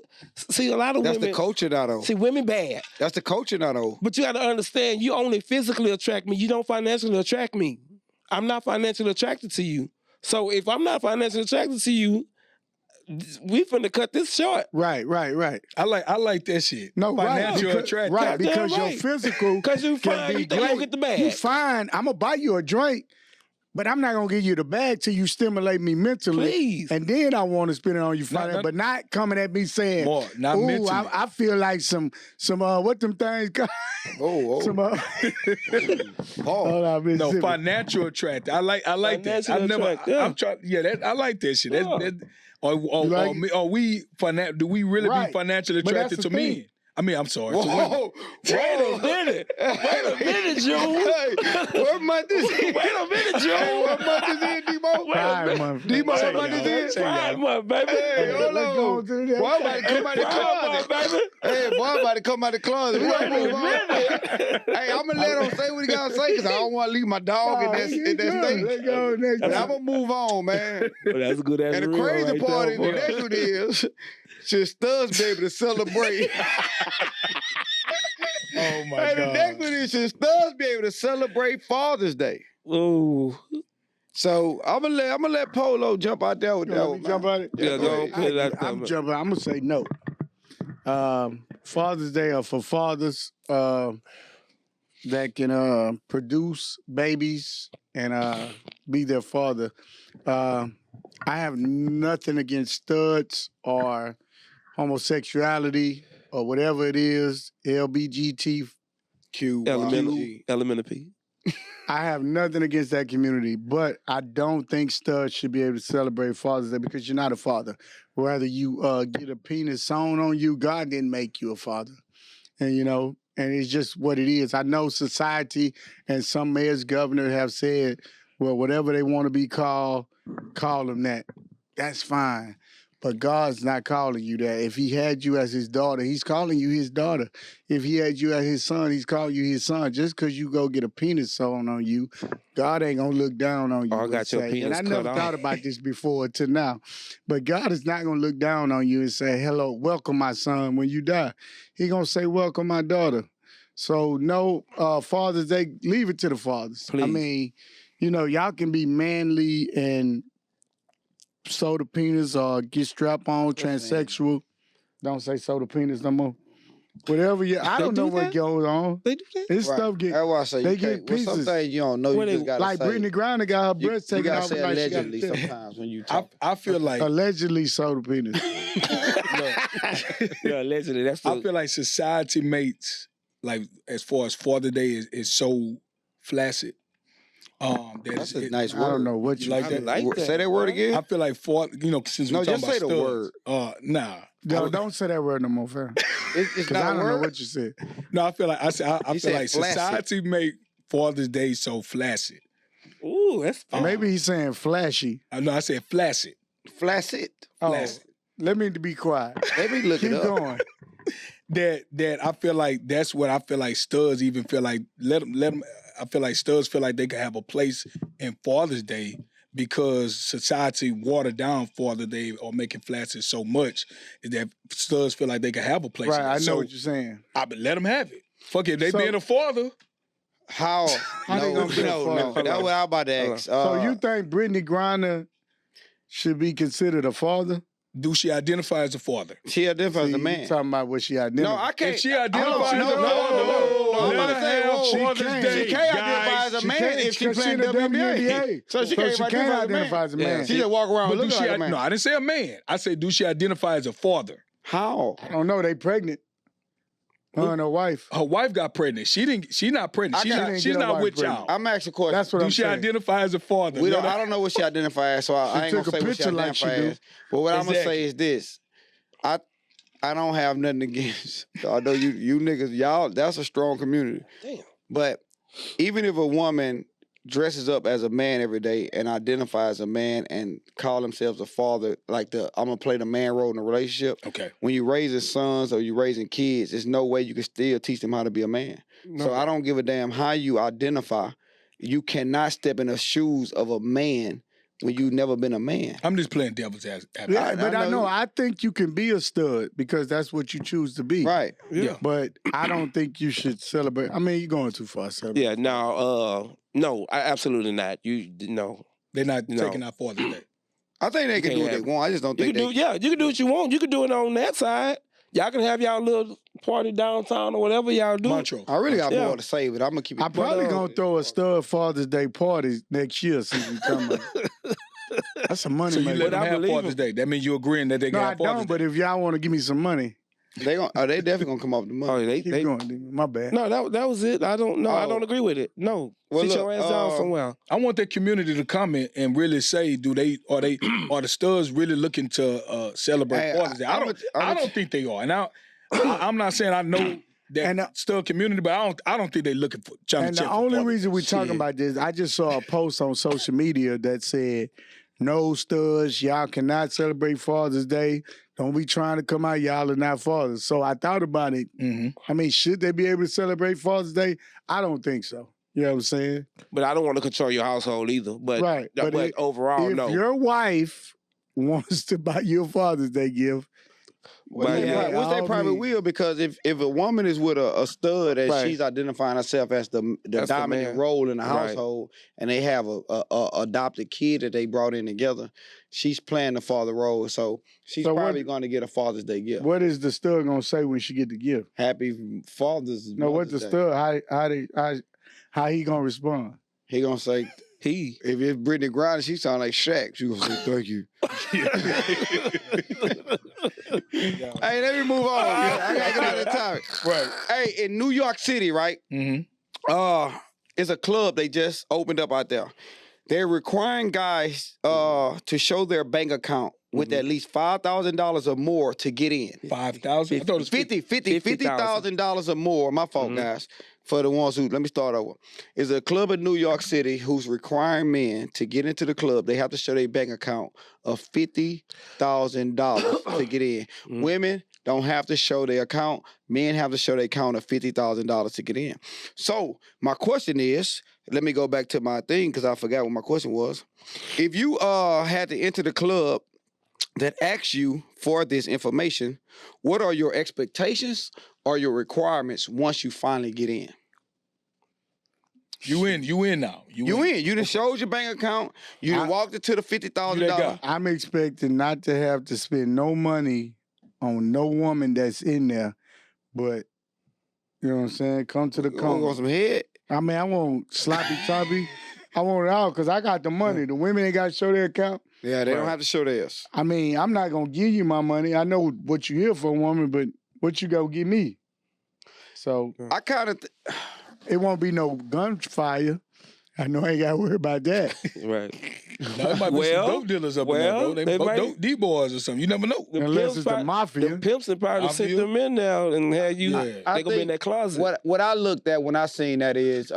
see a lot of That's women. the culture now, though. See, women bad. That's the culture now, though. But you got to understand, you only physically attract me. You don't financially attract me. I'm not financially attracted to you. So if I'm not financially attracted to you, we finna cut this short. Right. I like that shit. No, Financial right. attraction. Right, Goddamn because your right. physical Because you can fine, be you think you'll great. get the bag. You fine. I'm gonna buy you a drink, but I'm not gonna give you the bag till you stimulate me mentally. Please. And then I want to spend it on you finance, but not coming at me saying, More, not "Ooh, mentally. I feel like some what them things called? Oh, Some Paul. hold on, No, Mississippi. financial attract. I like that. Financial I've never. attract, yeah. I'm trying. Yeah, I like that shit. Yeah. Or like it? are we do we really Right. be financially But that's attracted to the thing. men? I mean, I'm sorry. to women. Whoa, Wait a minute. Wait a minute, June. Hey, what month is it? Wait a minute, June. Hey, what month is it, Demo? Pride month. Demo, what Check month it is out. it? Check it out. Pride month, baby. Hey, hold Let's go on. to the Boy, I'm about to come out the Pride month, closet. baby. Hey, boy, I'm about to come out the closet. We gonna Wait a move on. minute. Hey, I'm gonna let him say what he gotta say because I don't want to leave my dog in that state. Let's go next And time. I'm gonna move on, man. Well, that's a good ass And the reel crazy right part there, is boy. the next one is should Studs be able to celebrate. Oh my Hey, the next god. one is should Studs be able to celebrate Father's Day. Ooh. So I'm gonna let Polo jump out there with that Let one. me jump on it. Yeah, go ahead. put it out there. I'm jumping. I'm gonna say no. Father's Day are for fathers that can produce babies and be their father. I have nothing against studs or homosexuality or whatever it is, LBGT. Element of P. I have nothing against that community, but I don't think studs should be able to celebrate Father's Day because you're not a father. Whether you get a penis sewn on you, God didn't make you a father. And, you know, and it's just what it is. I know society and some mayors, governor have said, well, whatever they want to be called, call them that. That's fine. But God's not calling you that. If he had you as his daughter, he's calling you his daughter. If he had you as his son, he's calling you his son. Just because you go get a penis sewn on you, God ain't going to look down on you. Oh, I got your penis And I never cut thought off. about this before till now. But God is not going to look down on you and say, hello, welcome my son when you die. He's going to say, welcome my daughter. So no, Father's Day, leave it to the fathers. I Please. mean, you know, y'all can be manly and sew the penis or get strap on, transsexual. Don't say sew the penis no more. Whatever you, I They don't know do what that? goes on. They do that? This Right. stuff get That's why I say they you get can't. Well, some pieces. things you don't know. What You they- just gotta like say. Brittany Griner got her You, breast you taken gotta off say like she got allegedly a sometimes when you talk. I feel like allegedly sew the penis. Yeah, allegedly. That's I the, feel like society makes, like, as far as Father's Day is so flaccid. That's a nice I word. don't know what You you like I that? like that. Say that word bro. again. I feel like since No, we're talking just about say the studs, word. nah. No, don't say that word no more, fam. It's Because not I a don't know word. what you said. No, I feel like I He feel said like flaccid. society make Father's Day so flaccid. Ooh, that's Maybe he's saying flashy. I know I said flaccid. Flaccid. Oh, Flaccid. let me be quiet. Let me look Keep it up. going. That I feel like that's what I feel like studs even feel like let them I feel like studs feel like they can have a place in Father's Day because society watered down Father's Day or making flaccid so much that studs feel like they can have a place. Right, in it. I know So what you're saying. I but let them have it. Fuck it, they So- being a father. How? How they gonna be a no. father? That's what I'm about to ask. So you think Brittany Griner should be considered a father? Do she identify as a father? she identifies as See, a you man? talking about what she identifies. No, I can't. If she Hold on, identifies as a no, father, I'm about to let say, her have whoa, Father's she can't. Day, She can't identify guys. as a man can't, if she 'cause playing in the WNBA. So she can't identify as a man. as a man. She just walk around But do looking she? like a man. No, I didn't say a man. I said, do she identify as a father? How? I don't know. They pregnant. Her and her wife. Her wife got pregnant. She's not pregnant. I got- She's get her not wife with pregnant. y'all. I'm asking a question. That's what Do I'm she saying. identify as a father? We Let don't, her- I don't know what she identifies as, so I ain't took gonna a say what she picture like she identifies do. as. But what I'm gonna Exactly. say is this: I don't have nothing against. Although you niggas, y'all, that's a strong community. Damn. But even if a woman dresses up as a man every day and identifies as a man and call themselves a father, like I'm gonna play the man role in a relationship. Okay. When you raising sons or you raising kids, there's no way you can still teach them how to be a man. No. So I don't give a damn how you identify. You cannot step in the shoes of a man when you never been a man. I'm just playing devil's advocate. Yeah, I but I know. know. I think you can be a stud because that's what you choose to be. Right. Yeah. But I don't think you should celebrate. I mean, you're going too far. Celebrate. Yeah, no, absolutely not. No. They're not No. taking out Father's Day. I think they can can't do what they have- want. I just don't You think can they. do, yeah, you can do what you want. You can do it on that side. Y'all can have y'all little party downtown or whatever y'all do. Montreal. I really got Yeah. more to say, but I'm gonna keep it. I'm probably uh, gonna throw a stud Father's Day party next year. Since we talking about that's a money So you maker. let them I have believe Father's him. Day. That means you're agreeing that they No, can I have Father's don't. Day. But if y'all want to give me some money, They definitely gonna come up with the money. Oh, they, keep they going. Dude. My bad. no, that was it. I don't Oh. agree with it. No, Well, sit look, your ass down somewhere. I want that community to comment and really say, are the studs really looking to celebrate Hey, Father's Day? I'm I don't think they are. And I'm not saying I know that And, stud community, but I don't think they looking for trying And to check the for only Father's reason Day. we're talking Shit. about this, I just saw a post on social media that said, "No studs, y'all cannot celebrate Father's Day. Don't be trying to come out, y'all are not fathers." So I thought about it. Mhm. I mean, should they be able to celebrate Father's Day? I don't think so. You know what I'm saying? But I don't want to control your household either. But Right. but, But overall, if no. your wife wants to buy you a Father's Day gift, What's But their yeah, pri- what's their all private means. will? Because if a woman is with a stud and Right. she's identifying herself as the That's the dominant man. role in the Right. household, and they have a adopted kid that they brought in together, she's playing the father role. So she's So what- probably going to get a Father's Day gift. what is the stud gonna say when she get the gift? Happy Father's No, what's the Mother's Day. stud? How he gonna respond? He gonna say, He. if it's Brittany Griner, she sound like Shaq. She gonna say, thank you. Hey, let me move on. I gotta get out of the topic. Right. Hey, in New York City, right? Mm-hmm. It's a club they just opened up out there. They're requiring guys to show their bank account with at least $5,000 or more to get in. 5,000. I thought it was 50. $50,000 or more. My fault, guys. For the ones who, let me start over. Is a club in New York City who's requiring men to get into the club. They have to show their bank account of $50,000 to get in. Women don't have to show their account. Men have to show their account of $50,000 to get in. So my question is, let me go back to my thing because I forgot what my question was. If you had to enter the club that asks you for this information, what are your expectations or your requirements once you finally get in? You in now. You in. You done showed your bank account. You done walked into the $50,000. I'm expecting not to have to spend no money on no woman that's in there, but you know what I'm saying? Come to the You con. want some head? I mean, I want sloppy toppy. I want it all because I got the money. The women ain't got to show their account. Yeah, they don't have to show theirs. I mean, I'm not gonna give you my money. I know what you here for, woman, but what you gonna give me? So I kind of... it won't be no gunfire. I know I ain't gotta worry about that. Right. Now, it might be some dope dealers up in there, bro. They might- dope D-boys or something. You never know. Unless it's the mafia. The pimps would probably Mafia? sent them in now and have you. Yeah. They gonna be in that closet. What I looked at when I seen that is,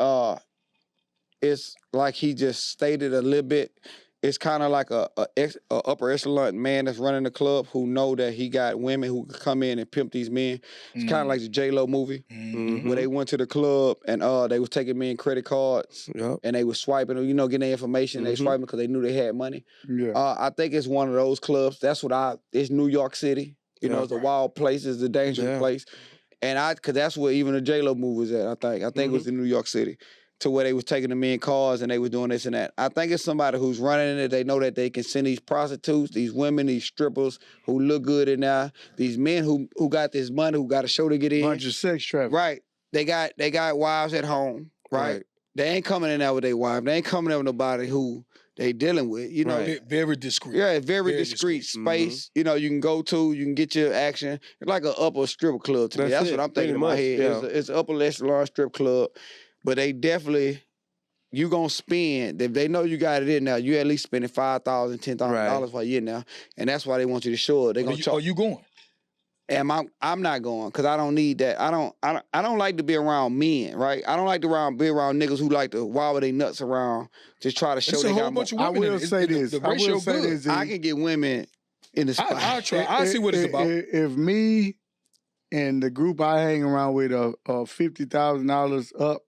it's like he just stated a little bit. It's kind of like a upper echelon man that's running the club who know that he got women who could come in and pimp these men. It's kind of like the J-Lo movie where they went to the club and they was taking men credit cards Yep. and they was swiping, getting their information. They swiping because they knew they had money. Yeah. I think it's one of those clubs. That's what it's New York City. Yeah. It's a wild place. It's a dangerous place. And cause that's where even the J-Lo movie was at, I think. I think it was in New York City. To where they was taking the men cars and they was doing this and that. I think it's somebody who's running it. They know that they can send these prostitutes, these women, these strippers who look good in there, these men who got this money, who got a show to get in. Bunch of sex traffic. Right. They got wives at home, right? They ain't coming in there with their wife. They ain't coming in with nobody who they dealing with, Very discreet. Yeah, it's very discreet space. You can go to, you can get your action. It's like an upper strip club to me. That's what I'm thinking in my head. Yeah. It's an upper echelon strip club. But they definitely, you gonna spend, if they know you got it in now, you at least spending $5,000, $10,000 while you're in there. And that's why they want you to show it. They gonna Are you going? And I'm not going, because I don't need that. I don't like to be around men, right? I don't like to be around niggas who like to wobble their nuts around to try to show It's they a whole got bunch of I women. will say this. The ratio good. I can get women in the spot. I'll try. I'll see what it's about. If me and the group I hang around with are $50,000 up,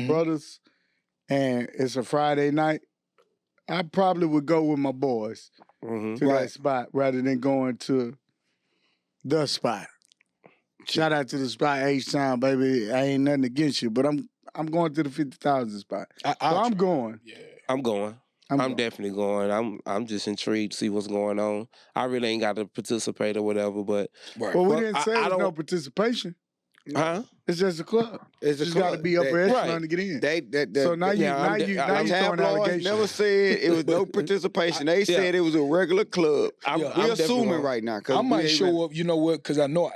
brothers, and it's a Friday night, I probably would go with my boys to that spot rather than going to the spot. Shout out to the spot H-Town, baby. I ain't nothing against you, but I'm going to the 50,000 spot. I'm going. Yeah. I'm going. I'm definitely going. I'm just intrigued to see what's going on. I really ain't got to participate or whatever, but Right. Well, we Well, didn't say I there's no don't- participation. huh? It's just a club. It's a Just got to club. be upper They- echelon to get in. So now you I'm throwing tabloids allegations. never said it was no participation. They said it was a regular club. I'm We definitely assuming going. right now. 'Cause I we might ain't show up, you know what? Because I know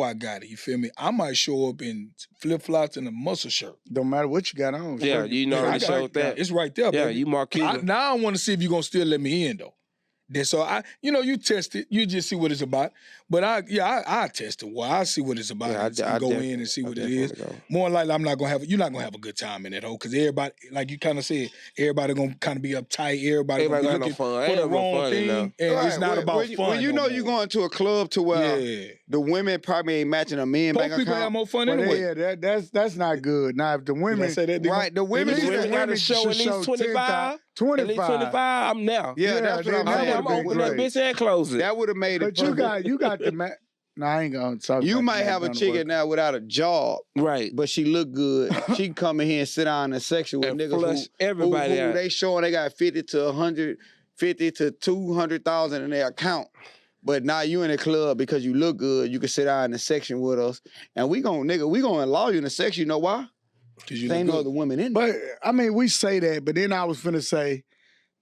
I got it. You feel me? I might show up in flip flops and a muscle shirt. Don't matter what you got on. Yeah, you know I already got showed that. It's right there, Yeah, baby. you Marquita. Now I want to see if you're gonna still let me in though. Then so you test it. You just see what it's about. But I test it. Well, I see what it's about. Yeah, and go in and see what it is. definitely go. More likely, you're not gonna have a good time in that hole because everybody, like you kind of said, everybody gonna kind of be uptight. Everybody Everybody gonna gonna be have no looking fun. for Ain't the no wrong fun thing, enough. and it's not about fun. When you know you're going to a club to where the women probably ain't matching a men bank Most people have account. more fun Well, anyway. yeah, that's not good. Now, if the Did I women, say that? Right, the women, At least women the got to women show should at least show 25. 25. At least 25, I'm now. Yeah, that's what then I'm that saying. I'm would've been opening that great. bitch and close it. That would have made it. But you perfect. got the No, I ain't gonna talk. You about might the have a McDonald's chick worker. now without a job, Right. but she look good. She can come in here and sit down in a section with And niggas flush who everybody out. they showing they got 50 to 150 to 200,000 in their account. But now you in the club because you look good. You can sit down in the section with us, and we gonna allow you in the section. You know why? Because you There ain't no look other good. women in there. But I mean, we say that, but then I was finna say,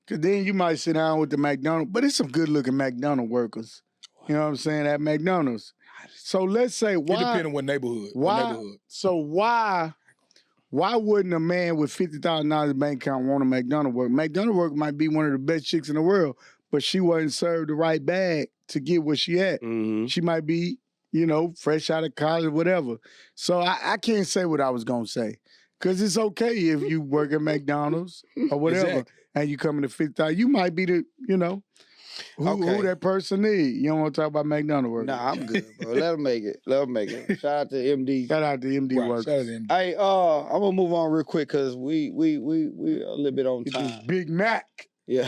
cause then you might sit down with the McDonald's, but it's some good looking McDonald's workers. You know what I'm saying? At McDonald's. So let's say It why? depends on what neighborhood. Why? So why wouldn't a man with $50,000 bank account want a McDonald's worker? McDonald's worker might be one of the best chicks in the world, but she wasn't served the right bag to get where she at. Mm-hmm. She might be, fresh out of college, whatever. So I can't say what I was gonna say. Cause it's okay if you work at McDonald's or whatever, Exactly. and you come in the 50,000. You might be the, who Okay. that person need. You don't want to talk about McDonald's work. Nah, I'm good, bro. Let him make it. Let him make it. Shout out to MD. Shout out to MD Right, workers. shout out to him. Hey, I'm gonna move on real quick because we a little bit on Get this time. Big Mac. Yeah.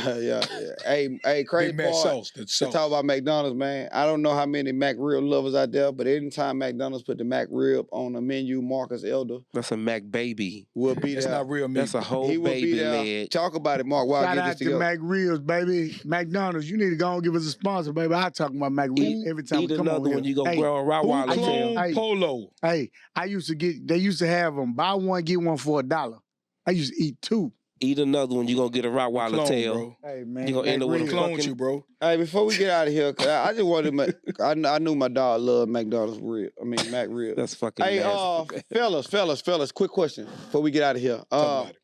Hey, crazy Big Mac part. sauce. The To sauce. talk about McDonald's, man. I don't know how many Mac rib lovers out there, but anytime McDonald's put the Mac rib on the menu, Marcus Elder That's a Mac baby. will be That's there. not real meat. That's a whole He will be baby there. leg. Talk about it, Mark. While I Shout get out this to together. Mac Ribs, baby. McDonald's, you need to go and give us a sponsor, baby. I talk about Mac Ribs every time Eat we come another on one, here. you gonna Hey, grow a Rottweiler clone- tail. Hey. Polo. Hey, they used to have them. Buy one, get one for $1. I used to eat 2. Eat another one, you gonna get a Rottweiler Clone, tail. bro. Hey, man. You gonna end up with a Mac Clone Ribs. with you, bro. Hey, before we get out of here, cause I just wanted to I knew my dog loved McDonald's rib. I mean Mac rib. That's fucking Hey, nasty. fellas, quick question before we get out of here. Talk about it.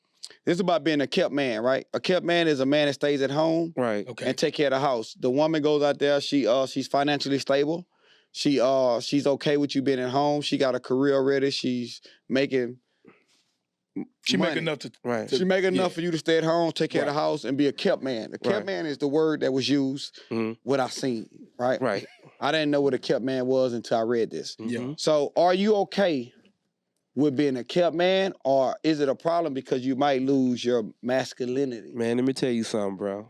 This is about being a kept man, right? A kept man is a man that stays at home Right. Okay. and take care of the house. The woman goes out there, she's financially stable. She's okay with you being at home. She got a career already. She's making She money. make enough to. Right. She make enough Yeah. for you to stay at home, take care of the Right. house, and be a kept man. The kept Right. man is the word that was used Mhm. what I seen, right? Right. I didn't know what a kept man was until I read this. Yeah. Mhm. So are you okay with being a kept man, or is it a problem because you might lose your masculinity? Man, let me tell you something, bro.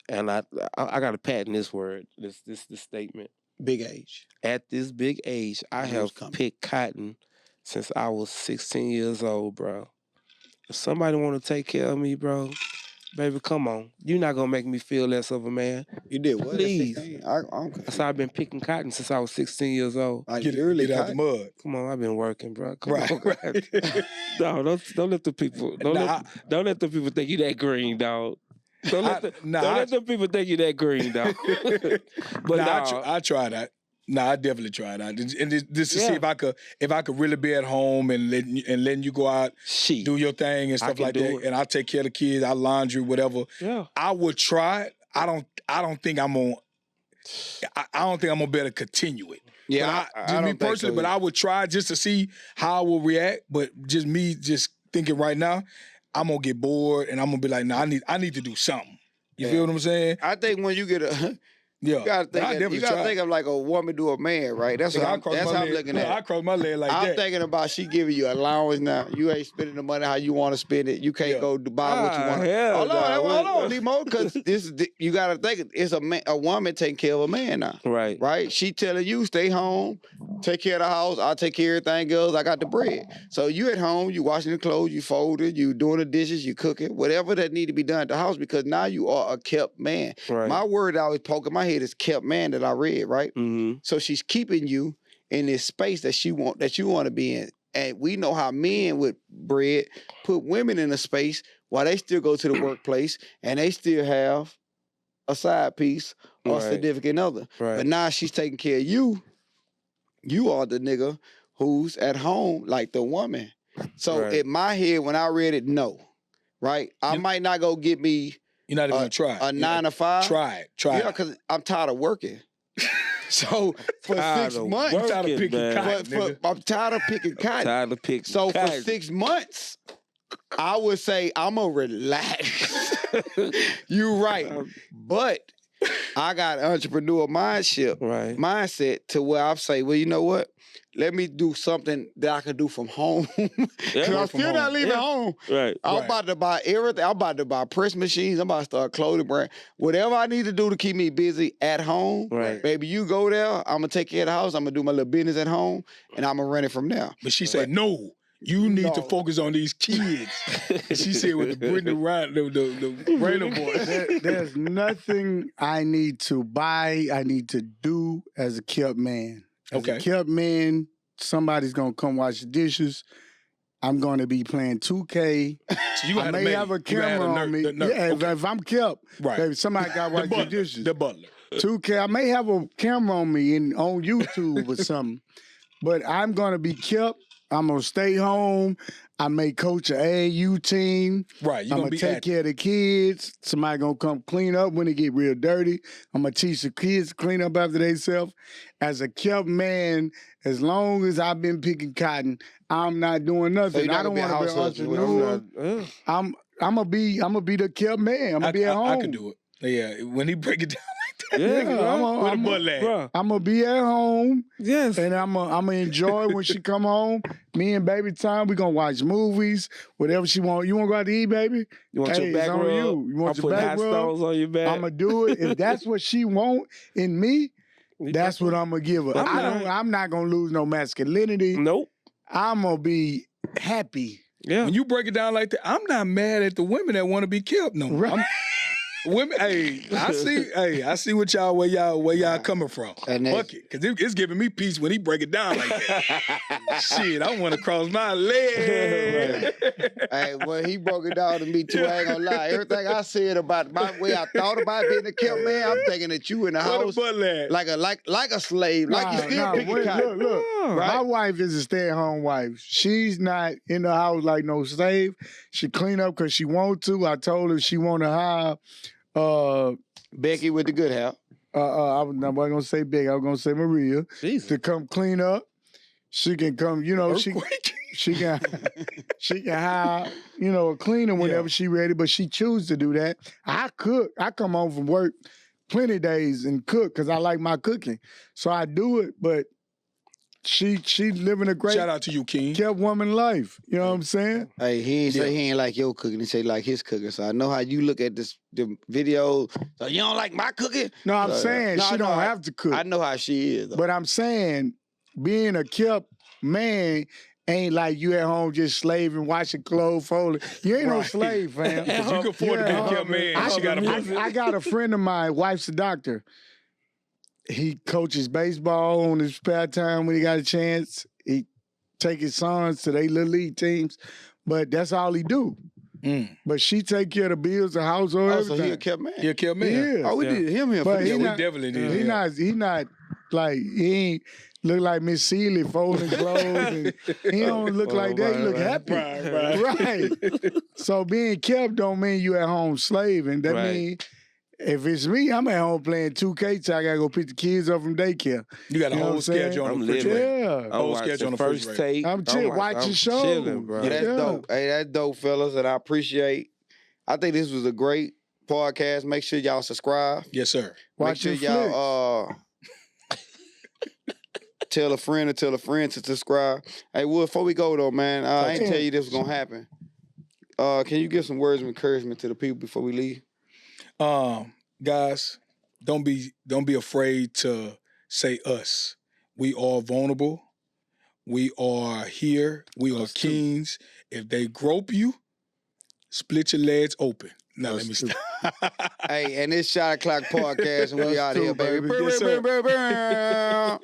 And I got to patent this word, this statement. Big age. At this big age, I Knew it have was coming. picked cotton since I was 16 years old, bro. If somebody want to take care of me, bro, baby, come on. You're not gonna make me feel less of a man. You did what? at Please. 16? I'm That's confused. how I've been picking cotton since I was 16 years old. Like, Get, early get out the cut. mud. Come on, I've been working, bro. Come Right. on. Right. No, don't let the people don't let the people think you that green, dog. Don't let the people think you that green, dog. But I tried that. I definitely tried that. And just to see Yeah. if I could really be at home and letting you go out, shit. do your thing and stuff can like do that. it. And I take care of the kids, I laundry, whatever. Yeah. I would try it. I don't think I'm gonna. I don't think I'm gonna be able to continue it. Yeah, But I just don't me think so personally, but either. I would try just to see how I will react. But just me, just thinking right now, I'm gonna get bored and I'm gonna be like, nah, I need to do something. You Yeah. feel what I'm saying? I think when you get a Yeah. you gotta think I of, definitely you gotta tried. think of like a woman do a man, right? That's Nigga, what that's how I'm looking at I it. cross my leg like I'm that. thinking about she giving you allowance now. You ain't spending the money how you want to spend it. You can't Yeah. go to buy what you want. hell Hold no. on, hold on, Nemo, because you gotta think it's a woman taking care of a man now, Right. right? She telling you stay home, take care of the house. I'll take care of everything else. I got the bread. So you at home, you washing the clothes, you folding, you doing the dishes, you cooking, whatever that need to be done at the house because now you are a kept man. Right. My word that always poking my head is kept man that I read, right? Mm-hmm. So she's keeping you in this space that you want to be in. And we know how men with bread put women in a space while they still go to the workplace and they still have a side piece or a Right. significant other. Right. But now she's taking care of you. You are the nigga who's at home like the woman. So Right. in my head, when I read it, no. Right? I You- might not go get me You're not even gonna try. a 9 to 5. Try it. Try Yeah, it. because I'm tired of working. So for Tired 6 of months, I'm tired of working, picking man. cotton, for- nigga. I'm tired of picking cotton. Tired of picking So for cotton. 6 months, I would say I'm gonna relax. You right, but I got entrepreneur Right. mindset to where I say, well, you know what? Let me do something that I can do from home. Because I'm Work from still not home. leaving Yeah. home. Right. I'm Right. about to buy everything. I'm about to buy press machines. I'm about to start clothing brand. Whatever I need to do to keep me busy at home, Right. baby, you go there. I'm going to take care of the house. I'm going to do my little business at home, and I'm going to run it from there. But she said, no, you need to No. focus on these kids. And she said with the Brittany Ryan, the Rainer boy. There's nothing I need to buy, I need to do as a kept man. As Okay. a kept man, somebody's gonna come wash the dishes. I'm gonna be playing 2K. So you I had a may maid. have a You had camera on me. the nurse. Yeah, Okay. if I'm kept, Right. baby, somebody got to The wash the butler. dishes. The butler. 2K. I may have a camera on me on YouTube or something, but I'm gonna be kept. I'm gonna stay home. I may coach an AAU team. Right, you're I'm gonna gonna be take active. care of the kids. Somebody gonna come clean up when it get real dirty. I'm gonna teach the kids to clean up after themselves. As a kept man, as long as I've been picking cotton, I'm not doing nothing. you're not I don't gonna be a want to be house an husband with entrepreneur. I'm gonna be the kept man. I'm gonna be at home. I could do it. Yeah, when he break it down like that, Yeah, where the butt at? Bruh. I'm gonna be at home. Yes. And I'm gonna enjoy when she come home. Me and baby time, we gonna watch movies, whatever she want. You wanna go out to eat, baby? You want Hey, your back it's on rub? you. You want I'll your put back hot rub? stones on your back. I'm gonna do it. If that's what she want in me, that's what I'm gonna give her. But I'm not gonna lose no masculinity. Nope. I'm gonna be happy. Yeah. When you break it down like that, I'm not mad at the women that want to be kept no more. Right. Women, I see what y'all where y'all coming from. And Fuck it, cause it's giving me peace when he break it down like that. Shit, I want to cross my leg. Hey, when he broke it down to me too, I ain't gonna lie. Everything I said about my way I thought about being a kept man, I'm thinking that you in the What house a butt at? like a slave, like you still picking wait, cotton. look. Yeah. My wife is a stay-at-home wife. She's not in the house like no slave. She clean up because she want to. I told her she want to hire. Becky with the good hair. I wasn't gonna say Big. I was gonna say Maria Jesus. to come clean up. She can come. You know, Earthquake. she can hire a cleaner whenever she ready. But she choose to do that. I cook. I come home from work plenty of days and cook because I like my cooking. So I do it. But she living a great Shout out to you, King. kept woman life. You know what I'm saying? Hey, he ain't say he ain't like your cooking. He say like his cooking. So I know how you look at the video. So you don't like my cooking? No, I'm So, saying no, she no, don't have to cook. I know how she is. Though. But I'm saying being a kept man ain't like you at home just slaving, washing clothes, folding. You ain't no Right. slave, fam. Because you can afford to be Yeah, a kept man. She got a I got a friend of mine, wife's a doctor. He coaches baseball on his spare time when he got a chance. He take his sons to their little league teams, but that's all he do. But she take care of the bills, the household, Oh, so everything. he a kept man. You're a kept man. Yeah. Oh, we did him here for But this. he we not- definitely did. He not like he ain't look like Miss Seeley folding clothes. And he don't look like that. He look happy. Right. So being kept don't mean you at home slaving. That Right. mean if it's me, I'm at home playing 2K till I gotta go pick the kids up from daycare. You got a You know what whole I'm saying? schedule on I'm the living. refrigerator. Yeah. I'm Whole watching sketch on the first refrigerator. take. I'm chill, watching shows. Chilling, bro. Yeah, that's Yeah. dope. Hey, that's dope, fellas, and I appreciate. I think this was a great podcast. Make sure y'all subscribe. Yes, sir. Make sure Watching y'all tell a friend to subscribe. Hey, Wood, before we go though, man, I ain't tell you this was gonna happen. Can you give some words of encouragement to the people before we leave? Guys, don't be afraid to say us. We are vulnerable. We are here. We are kings. If they grope you, split your legs open. Now let me stop. Hey, and this Shot O'Clock podcast, and we Us out too, here, baby. baby. Yes, sir.